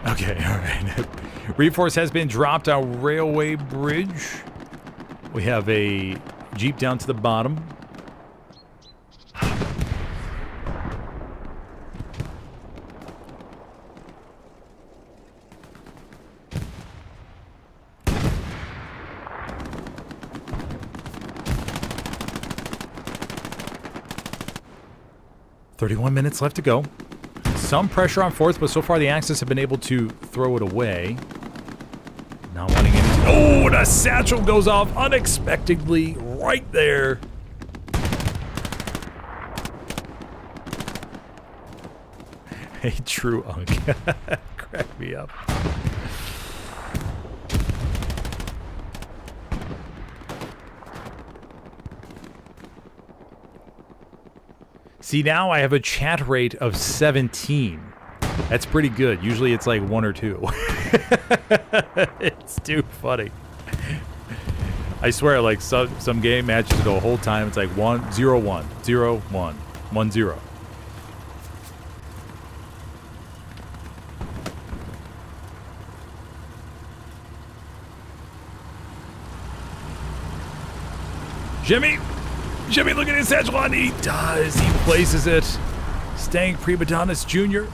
Okay, alright. Reinforce has been dropped on Railway Bridge. We have a Jeep down to the bottom. "31 minutes left to go. Some pressure on fourth, but so far the Axis have been able to throw it away. Not wanting any... Oh, and a satchel goes off unexpectedly right there. Hey, true unk. Crack me up. See, now I have a chat rate of 17. That's pretty good. Usually it's like 1 or 2. It's too funny. I swear, like some game matches the whole time. It's like 1 0 1 0 1 1 0. Jimmy! Jimmy, look at his echelon. He does. He places it. Stank Primadonnas Jr.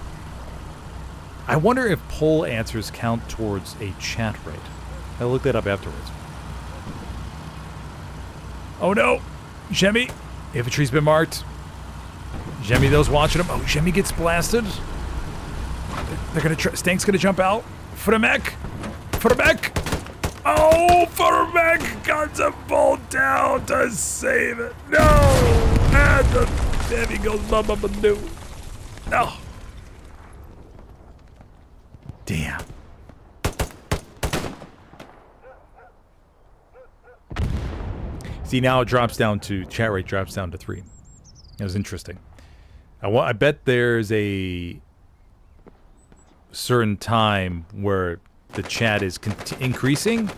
I wonder if poll answers count towards a chat rate. I'll look that up afterwards. Oh no! Jimmy! Infantry's been marked. Jimmy, those watching him. Oh, Jimmy gets blasted. They're gonna Stank's gonna jump out. For the mech! For the mech! Oh, Furbeck got to pull down to save it. No! And the baby goes bum-bum-bum-doo. No. Damn. See, now it drops down to, chat rate drops down to 3. That was interesting. I bet there's a certain time where the chat is increasing,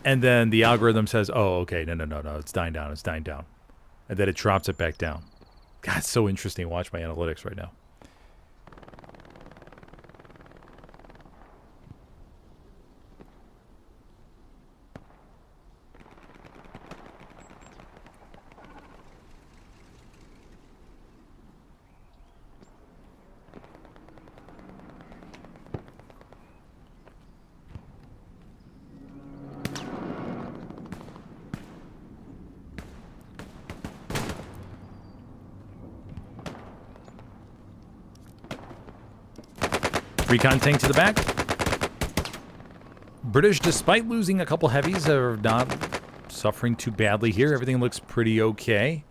and then the algorithm says, oh, okay, no, it's dying down, and then it drops it back down. God, it's so interesting to watch my analytics right now. Recon tank to the back. British, despite losing a couple heavies, are not suffering too badly here. Everything looks pretty okay.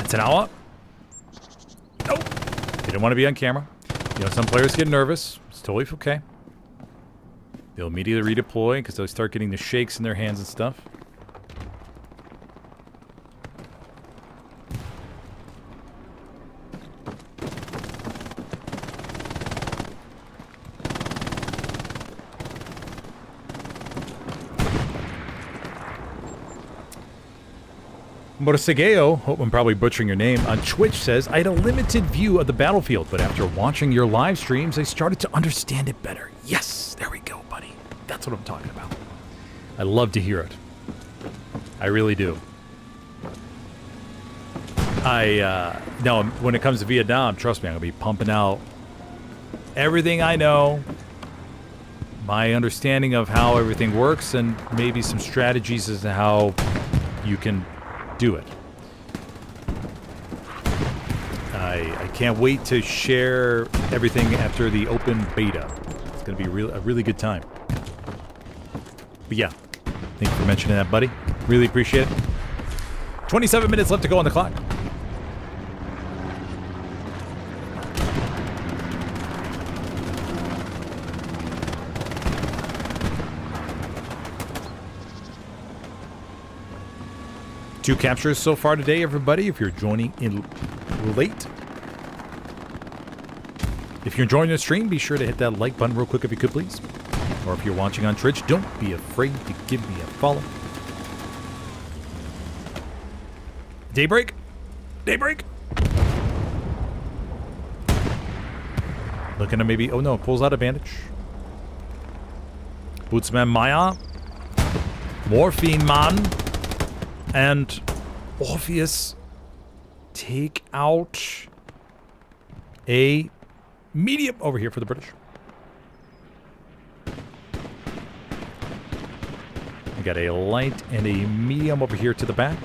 It's an hour. Nope. They don't want to be on camera. You know, some players get nervous. It's totally okay. They'll immediately redeploy because they'll start getting the shakes in their hands and stuff. Morcegeo, hope I'm probably butchering your name, on Twitch says, I had a limited view of the battlefield, but after watching your live streams, I started to understand it better. Yes, there we go, buddy. That's what I'm talking about. I love to hear it. I really do. No, when it comes to Vietnam, trust me, I'm going to be pumping out everything I know, my understanding of how everything works, and maybe some strategies as to how you can do it. I can't wait to share everything after the open beta. It's going to be a really good time. But yeah, thank you for mentioning that, buddy. Really appreciate it. 27 minutes left to go on the clock. Two captures so far today, everybody. If you're joining in late, if you're enjoying the stream, be sure to hit that like button real quick if you could, please. Or if you're watching on Twitch, don't be afraid to give me a follow. Daybreak? Daybreak? Looking to maybe... Oh no, pulls out a bandage. Bootsman Maya. Morphine Man. And Orpheus take out a medium over here for the British. We got a light and a medium over here to the back.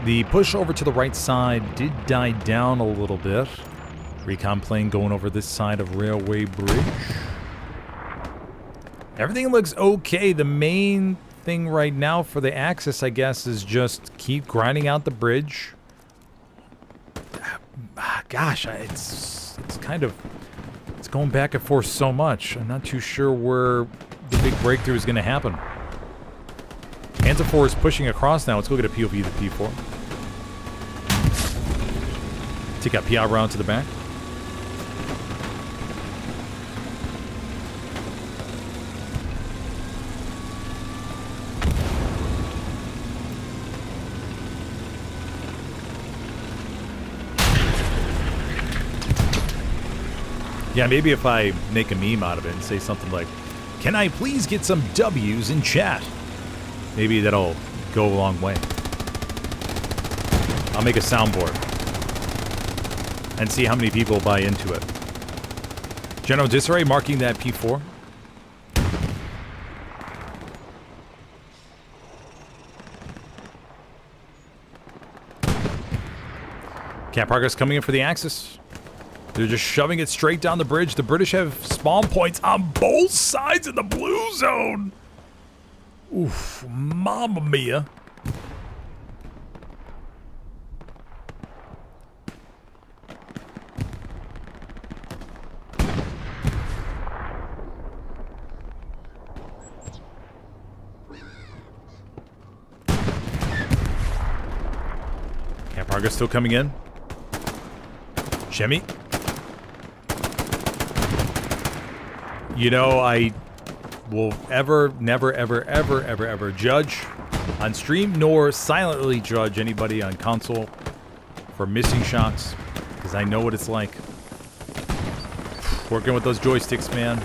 The push over to the right side did die down a little bit. Recon plane going over this side of Railway Bridge. Everything looks okay. The main thing right now for the Axis, I guess, is just keep grinding out the bridge. Gosh, it's kind of... It's going back and forth so much. I'm not too sure where the big breakthrough is going to happen. Panzer IV is pushing across now. Let's go get a POV of the P4. Take out PR round to the back. Yeah, maybe if I make a meme out of it and say something like, can I please get some W's in chat? Maybe that'll go a long way. I'll make a soundboard and see how many people buy into it. General Disarray marking that P4. Cap progress coming in for the Axis. They're just shoving it straight down the bridge. The British have spawn points on both sides of the blue zone. Oof, mamma mia. Camp progress still coming in. Shemmy. You know, I will never judge on stream nor silently judge anybody on console for missing shots, because I know what it's like. Working with those joysticks, man.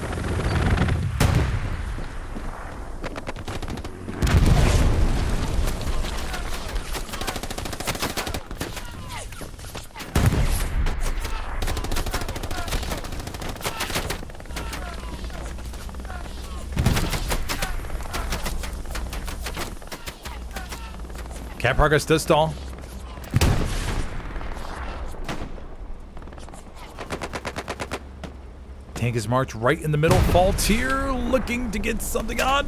Cap progress does stall. Tank is marched right in the middle. Faultier looking to get something on.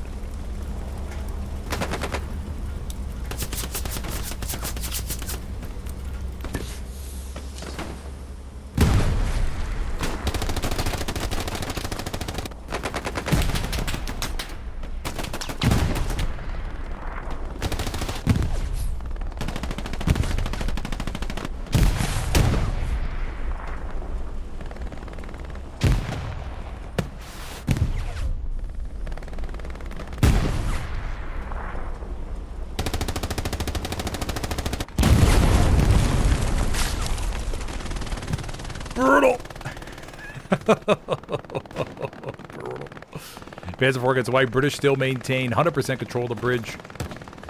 Panzer IV gets white. British still maintain 100% control of the bridge.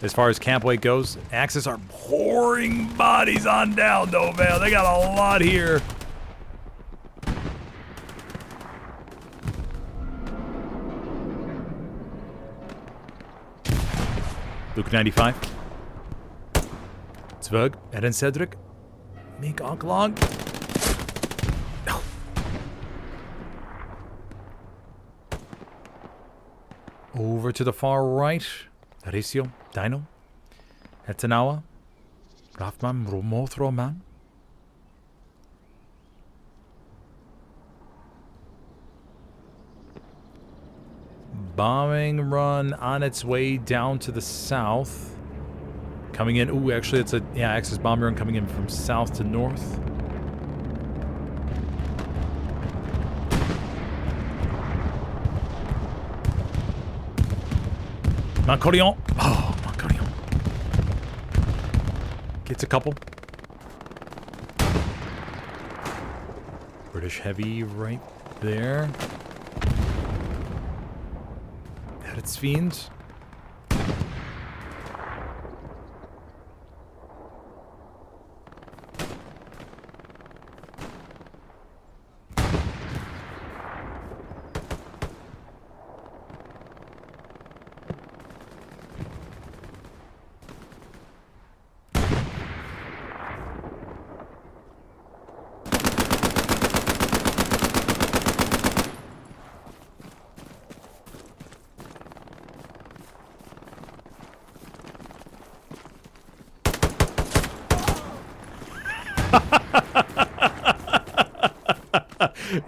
As far as camp weight goes, Axis are pouring bodies on down, though, man. They got a lot here. Luke 95. Zwerg, Eren Cedric. Make Onklong. No. Over to the far right. Horatio, Dino. Hetanawa. Rafman, Romothroman. Bombing run on its way down to the south. Coming in. Ooh, actually, it's a Axis bombing run coming in from south to north. Montcorion. Oh, Montcorion. Gets a couple. British heavy right there. At its fiends.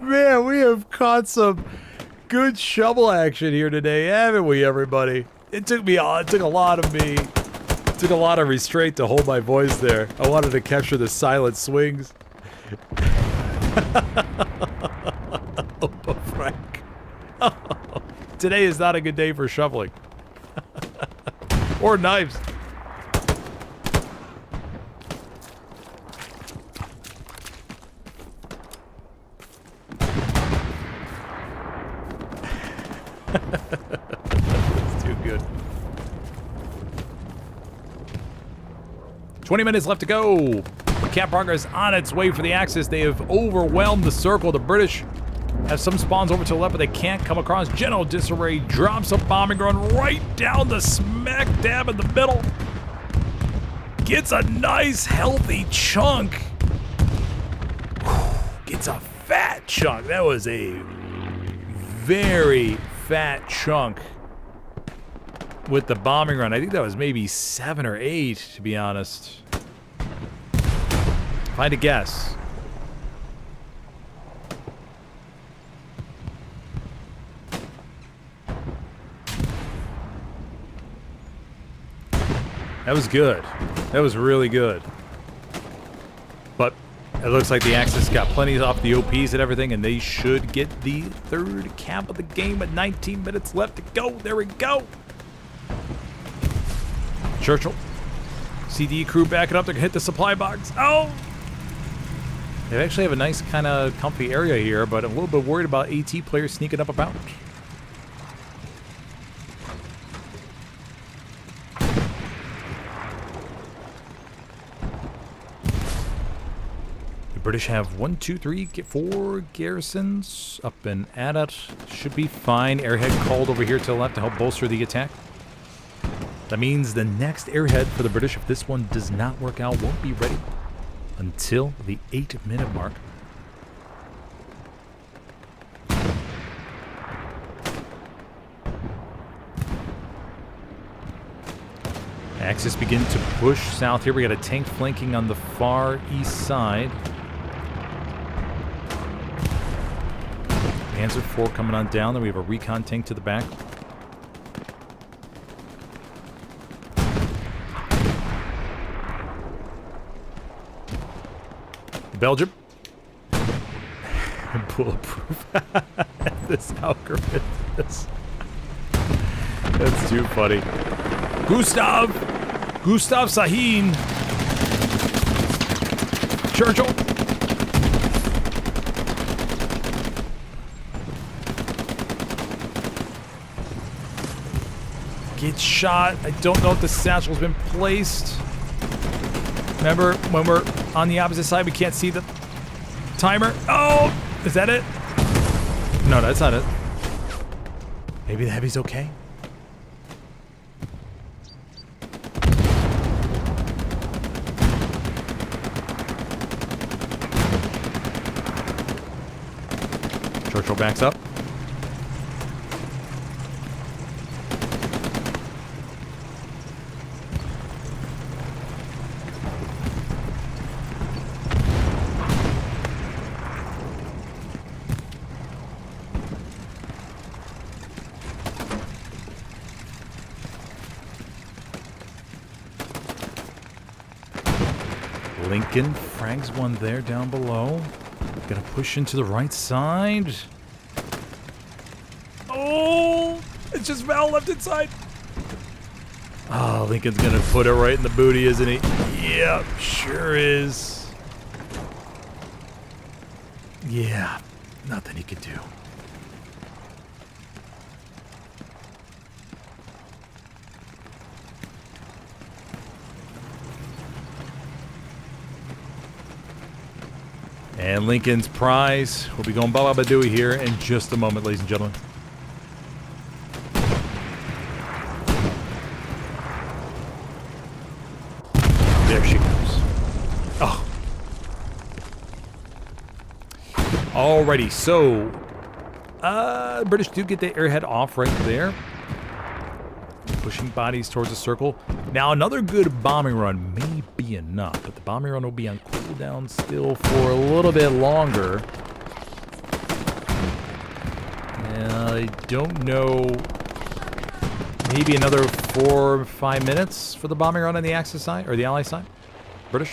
Man, we have caught some good shovel action here today, haven't we, everybody? It took a lot of me. It took a lot of restraint to hold my voice there. I wanted to capture the silent swings. Oh, Frank. Oh, today is not a good day for shoveling. Or knives. It's too good. 20 minutes left to go. Camp progress on its way for the Axis. They have overwhelmed the circle. The British have some spawns over to the left, but they can't come across. General Disarray drops a bombing run right down the smack dab in the middle. Gets a nice healthy chunk. Gets a fat chunk. That was a very fat chunk with the bombing run. I think that was maybe 7 or 8, to be honest. If I had to guess. That was good. That was really good. But it looks like the Axis got plenty off the OPs and everything, and they should get the third camp of the game with 19 minutes left to go. There we go. Churchill. CD crew backing up. They're going to hit the supply box. Oh! They actually have a nice kind of comfy area here, but I'm a little bit worried about AT players sneaking up about. British have 1, 2, 3, 4 garrisons up and at it. Should be fine. Airhead called over here to the left to help bolster the attack. That means the next airhead for the British, if this one does not work out, won't be ready until the 8-minute mark. Axis begin to push south here. We got a tank flanking on the far east side. Panzer IV coming on down. Then we have a recon tank to the back. Belgium. Bulletproof. This algorithm. That's too funny. Gustav Sahin. Churchill. Get shot. I don't know if the satchel's been placed. Remember, when we're on the opposite side, we can't see the timer. Oh, is that it? No, that's not it. Maybe the heavy's okay. Churchill backs up. Lincoln frags one there down below. Gonna push into the right side. Oh, it's just Val left inside. Oh, Lincoln's gonna put it right in the booty, isn't he? Yep, sure is. Yeah, nothing he could do. And Lincoln's prize will be going ba-ba-ba-dooey here in just a moment, ladies and gentlemen. There she goes. Oh. Alrighty, so British do get the airhead off right there. Pushing bodies towards the circle. Now another good bombing run may be enough, but the bombing run will be on cooldown still for a little bit longer. And I don't know. Maybe another 4 or 5 minutes for the bombing run on the Axis side, or the Ally side. British.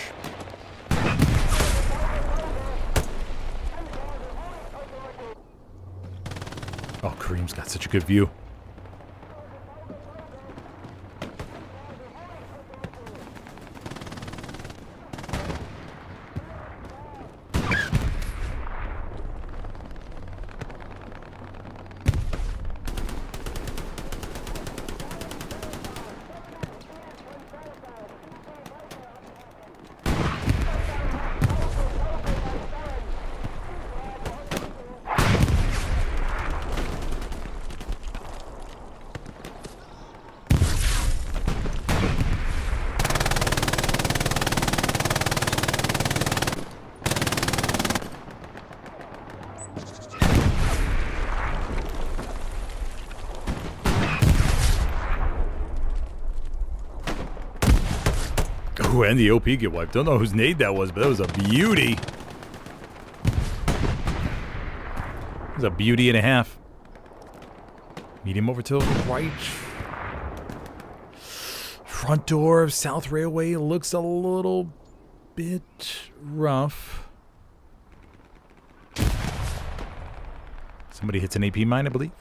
Oh, Kareem's got such a good view. Ooh, and the OP get wiped. Don't know whose nade that was, but that was a beauty. It was a beauty and a half. Medium over to the right. Front door of South Railway looks a little bit rough. Somebody hits an AP mine, I believe.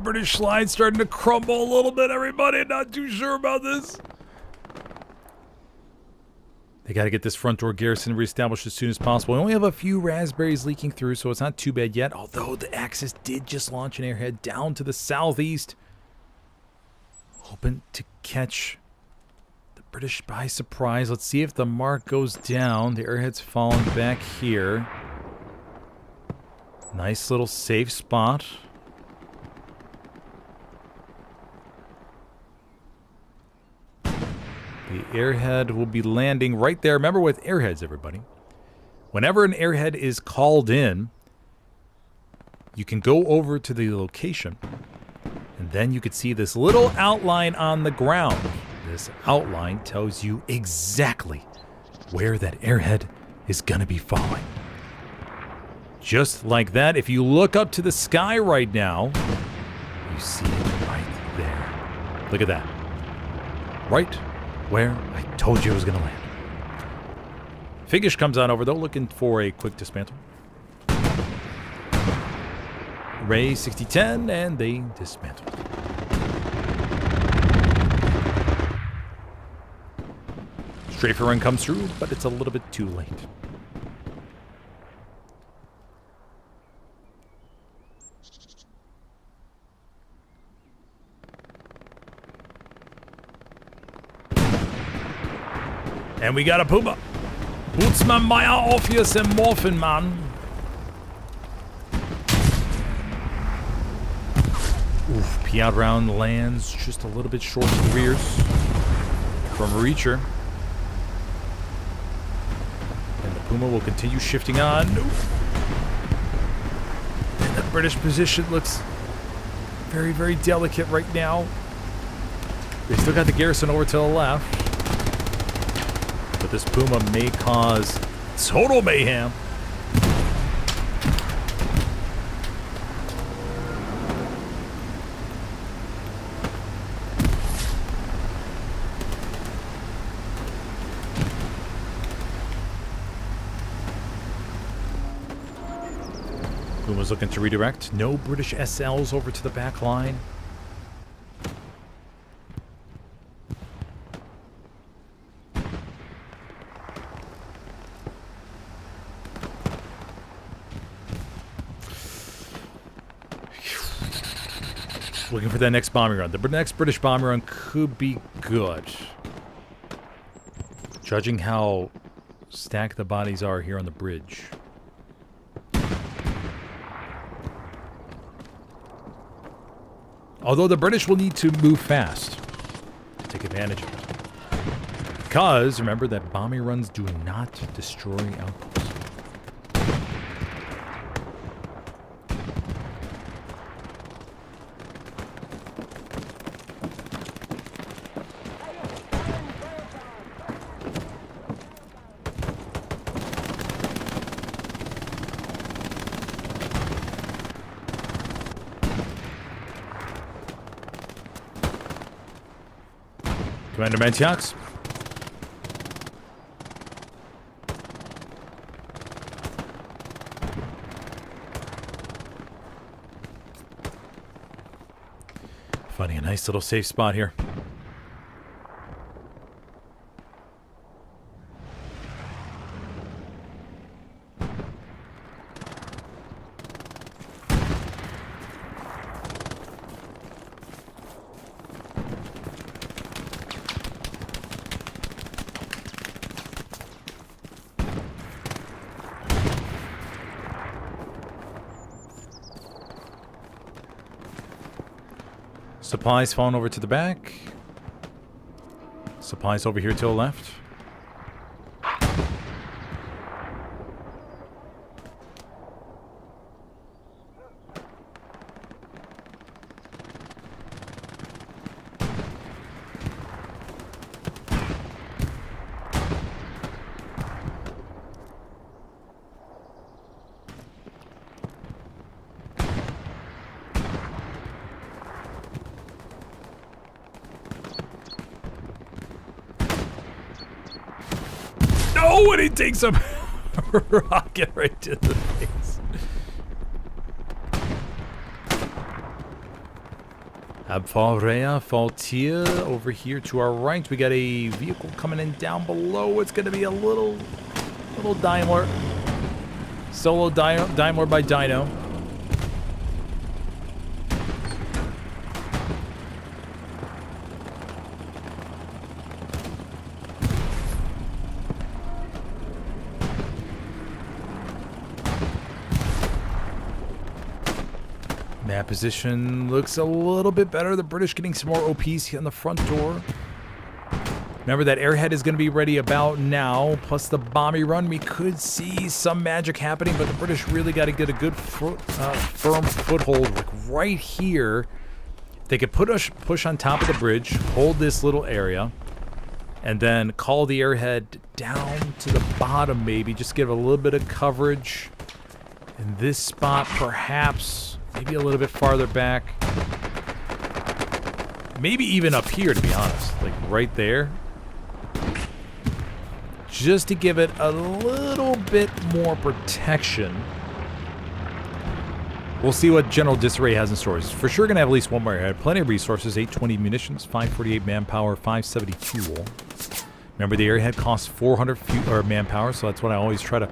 British slide starting to crumble a little bit, everybody. Not too sure about this. They got to get this front door garrison reestablished as soon as possible. We only have a few raspberries leaking through, so it's not too bad yet. Although the Axis did just launch an airhead down to the southeast. Hoping to catch the British by surprise. Let's see if the mark goes down. The airhead's fallen back here. Nice little safe spot. The airhead will be landing right there. Remember with airheads, everybody. Whenever an airhead is called in, you can go over to the location, and then you can see this little outline on the ground. This outline tells you exactly where that airhead is going to be falling. Just like that, if you look up to the sky right now, you see it right there. Look at that. Right where I told you it was going to land. Figish comes on over, though, looking for a quick dismantle. Ray 60-10, and they dismantle. Strafer run comes through, but it's a little bit too late. And we got a Puma. Bootsman Meyer auf hier ist im Morphin, man. Oof, Piat round lands just a little bit short of the rears from Reacher. And the Puma will continue shifting on. Nope. And the British position looks very, very delicate right now. They still got the garrison over to the left. But this Puma may cause total mayhem. Puma's looking to redirect. No British SLs over to the back line. Looking for that next bombing run. The next British bombing run could be good. Judging how stacked the bodies are here on the bridge. Although the British will need to move fast to take advantage of it. Because, remember, that bombing runs do not destroy outposts. Commander Mantiax. Finding a nice little safe spot here. Supplies falling over to the back. Supplies over here to the left. Oh, and he takes a rocket right to the face. Abfalrea, Faltier over here to our right. We got a vehicle coming in down below. It's going to be a little Daimler. Solo Daimler by Dino. Map position looks a little bit better. The British getting some more OPs here on the front door. Remember that airhead is going to be ready about now. Plus the bombing run. We could see some magic happening, but the British really got to get a good firm foothold like right here. They could push on top of the bridge, hold this little area, and then call the airhead down to the bottom maybe. Just give a little bit of coverage in this spot perhaps. Maybe a little bit farther back. Maybe even up here, to be honest. Like right there. just to give it a little bit more protection. We'll see what General Disarray has in store. He's for sure going to have at least one more airhead. Plenty of resources, 820 munitions, 548 manpower, 570 fuel. Remember, the airhead costs 400 manpower, so that's what I always try to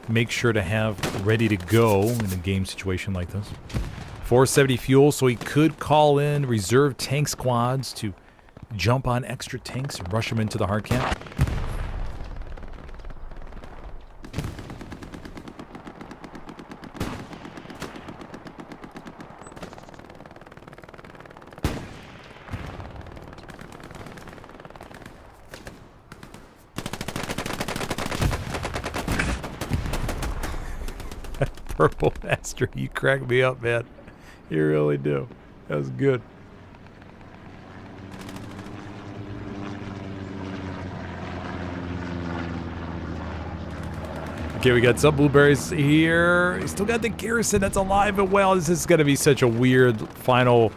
make sure to have ready to go in a game situation like this. 470 fuel, so he could call in reserve tank squads to jump on extra tanks and rush them into the hard camp. Purple Master, you crack me up, man. You really do. That was good. Okay, we got some blueberries here. We still got the garrison that's alive and well. This is going to be such a weird final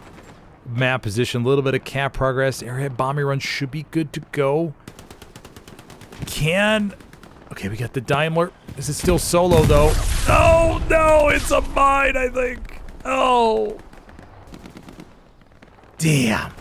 map position. A little bit of cap progress. Airhead bombing run should be good to go. Okay, we got the Daimler. This is still solo, though. Oh, no, it's a mine, I think. Oh. Damn.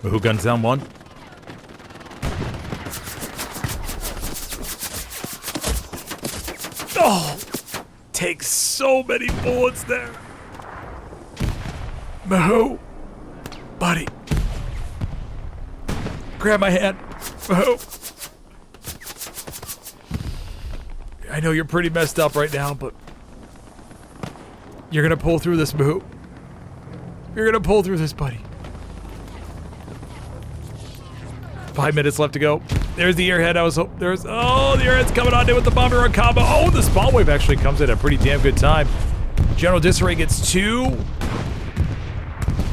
Who guns down one? Oh! Takes so many bullets there. Mahoo! Buddy. Grab my hand. Mahoo! I know you're pretty messed up right now, but you're gonna pull through this, Mahoo. You're gonna pull through this, buddy. 5 minutes left to go. There's the airhead. Oh, the airhead's coming on in with the bomber run combo. Oh, the spawn wave actually comes in at a pretty damn good time. General Disarray gets 2,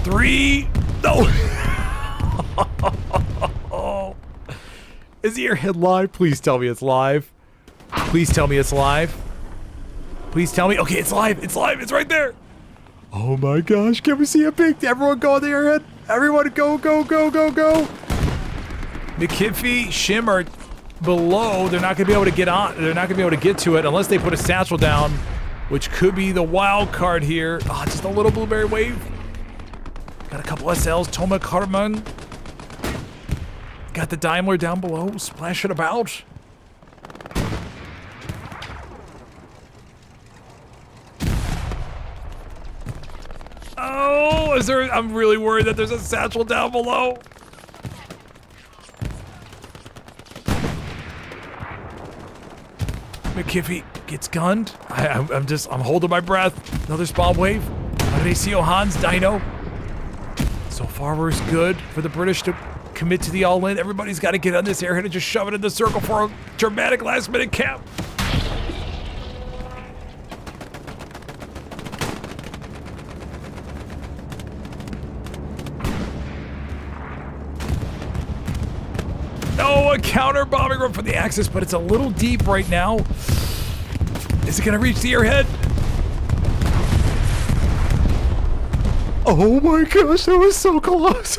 3. No. Is the airhead live? Please tell me it's live. Please tell me it's live. Please tell me. Okay, it's live. It's live. It's right there. Oh my gosh. Can we see a pic? Everyone go on the airhead. Everyone go, go, go, go, go. McKiffey, Shim are below. They're not going to be able to get on. They're not going to be able to get to it unless they put a satchel down, which could be the wild card here. Oh, just a little blueberry wave. Got a couple SLs. Toma Carmen. Got the Daimler down below, splashing about. Oh, is there? I'm really worried that there's a satchel down below. McKiffey gets gunned. I'm holding my breath. Another spawn wave. Mauricio Hans, Dino. So far, we're good for the British to commit to the all-in. Everybody's got to get on this airhead and just shove it in the circle for a dramatic last-minute cap. Oh, a counter bombing run for the Axis, but it's a little deep right now. Is it going to reach the airhead? Oh my gosh, that was so close.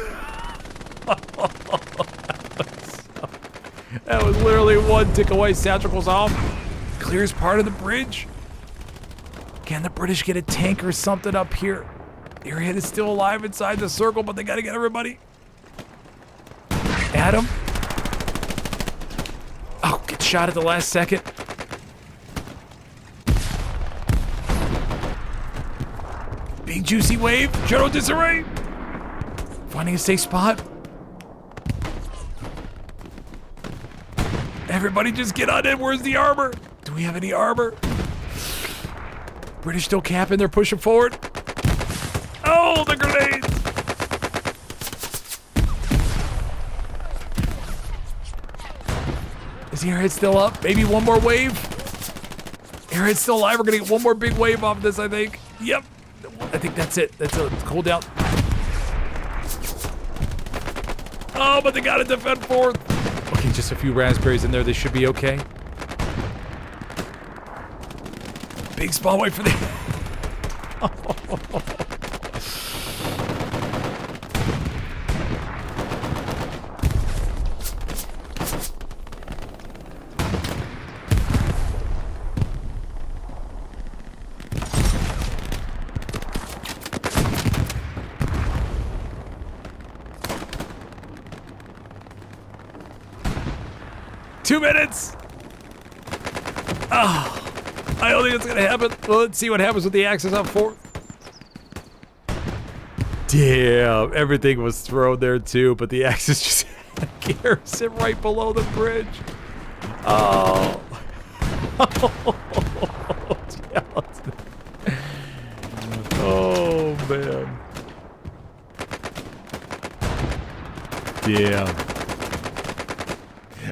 That was literally one tick away. Satchel goes off. Clears part of the bridge. Can the British get a tank or something up here? Airhead is still alive inside the circle, but they got to get everybody. Adam. Oh, gets shot at the last second. Big juicy wave. General Disarray. Finding a safe spot. Everybody just get on in. Where's the armor? Do we have any armor? British still capping. They're pushing forward. Oh, the grenades. Is the airhead still up? Maybe one more wave? Airhead's still alive. We're going to get one more big wave off this, I think. Yep. I think that's it. That's a cold down. Oh, but they got to defend fourth. Okay, just a few raspberries in there. They should be okay. Big spawn wait for the... 2 minutes! Oh, I don't think it's gonna happen. Well, let's see what happens with the Axis on fourth. Damn, everything was thrown there too, but the Axis just had a garrison right below the bridge. Oh. Oh, man. Damn.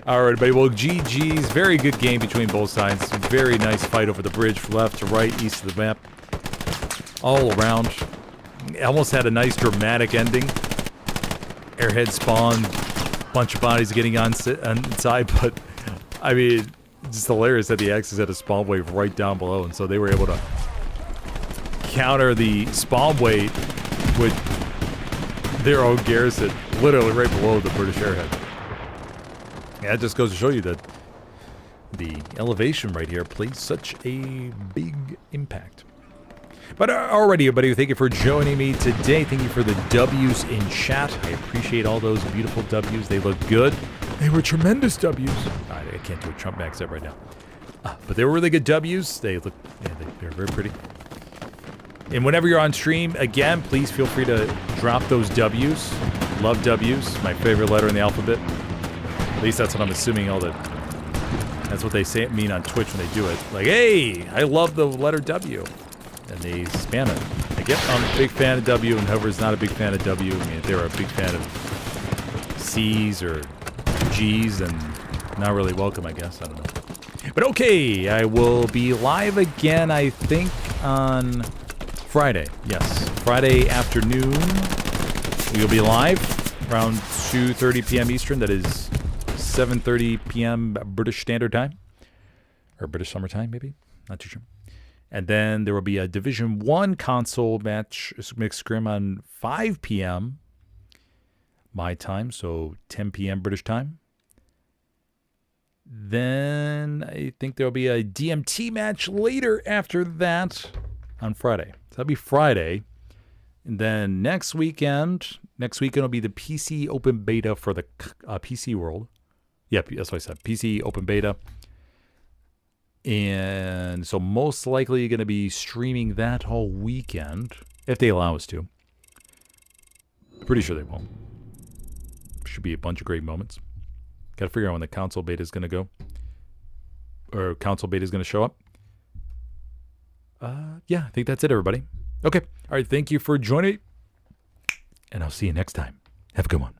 All right, everybody. Well, GG's. Very good game between both sides. Very nice fight over the bridge, from left to right, east of the map. All around. Almost had a nice dramatic ending. Airhead spawn, bunch of bodies getting on inside, but I mean, just hilarious that the Axis had a spawn wave right down below, and so they were able to counter the spawn wave with their own garrison, literally right below the British airhead. Yeah, it just goes to show you that the elevation right here plays such a big impact. But alrighty, everybody, thank you for joining me today. Thank you for the W's in chat. I appreciate all those beautiful W's. They look good. They were tremendous W's. I can't do a Trump accent right now. But they were really good W's. They look, yeah, they're very pretty. And whenever you're on stream, again, please feel free to drop those W's. Love W's, my favorite letter in the alphabet. At least that's what I'm assuming that's what they say mean on Twitch when they do it. Like, hey, I love the letter W. And they spam it. Like, yep, I'm a big fan of W, and whoever's not a big fan of W, I mean, if they're a big fan of C's or G's, then not really welcome, I guess. I don't know. But okay, I will be live again, I think, on Friday. Yes, Friday afternoon. We'll be live around 2:30 p.m. Eastern. That is 7:30 p.m. British Standard Time. Or British Summer Time, maybe? Not too sure. And then there will be a Division 1 console match, mixed scrim, on 5 p.m. my time, so 10 p.m. British time. Then I think there will be a DMT match later after that on Friday. So that'll be Friday. And then next weekend will be the PC Open Beta for the PC World. Yep, that's what I said. PC Open Beta. And so most likely you're going to be streaming that whole weekend, if they allow us to. Pretty sure they won't. Should be a bunch of great moments. Got to figure out when the console beta is going to go. Or console beta is going to show up. Yeah, I think that's it, everybody. Okay. All right, thank you for joining me. And I'll see you next time. Have a good one.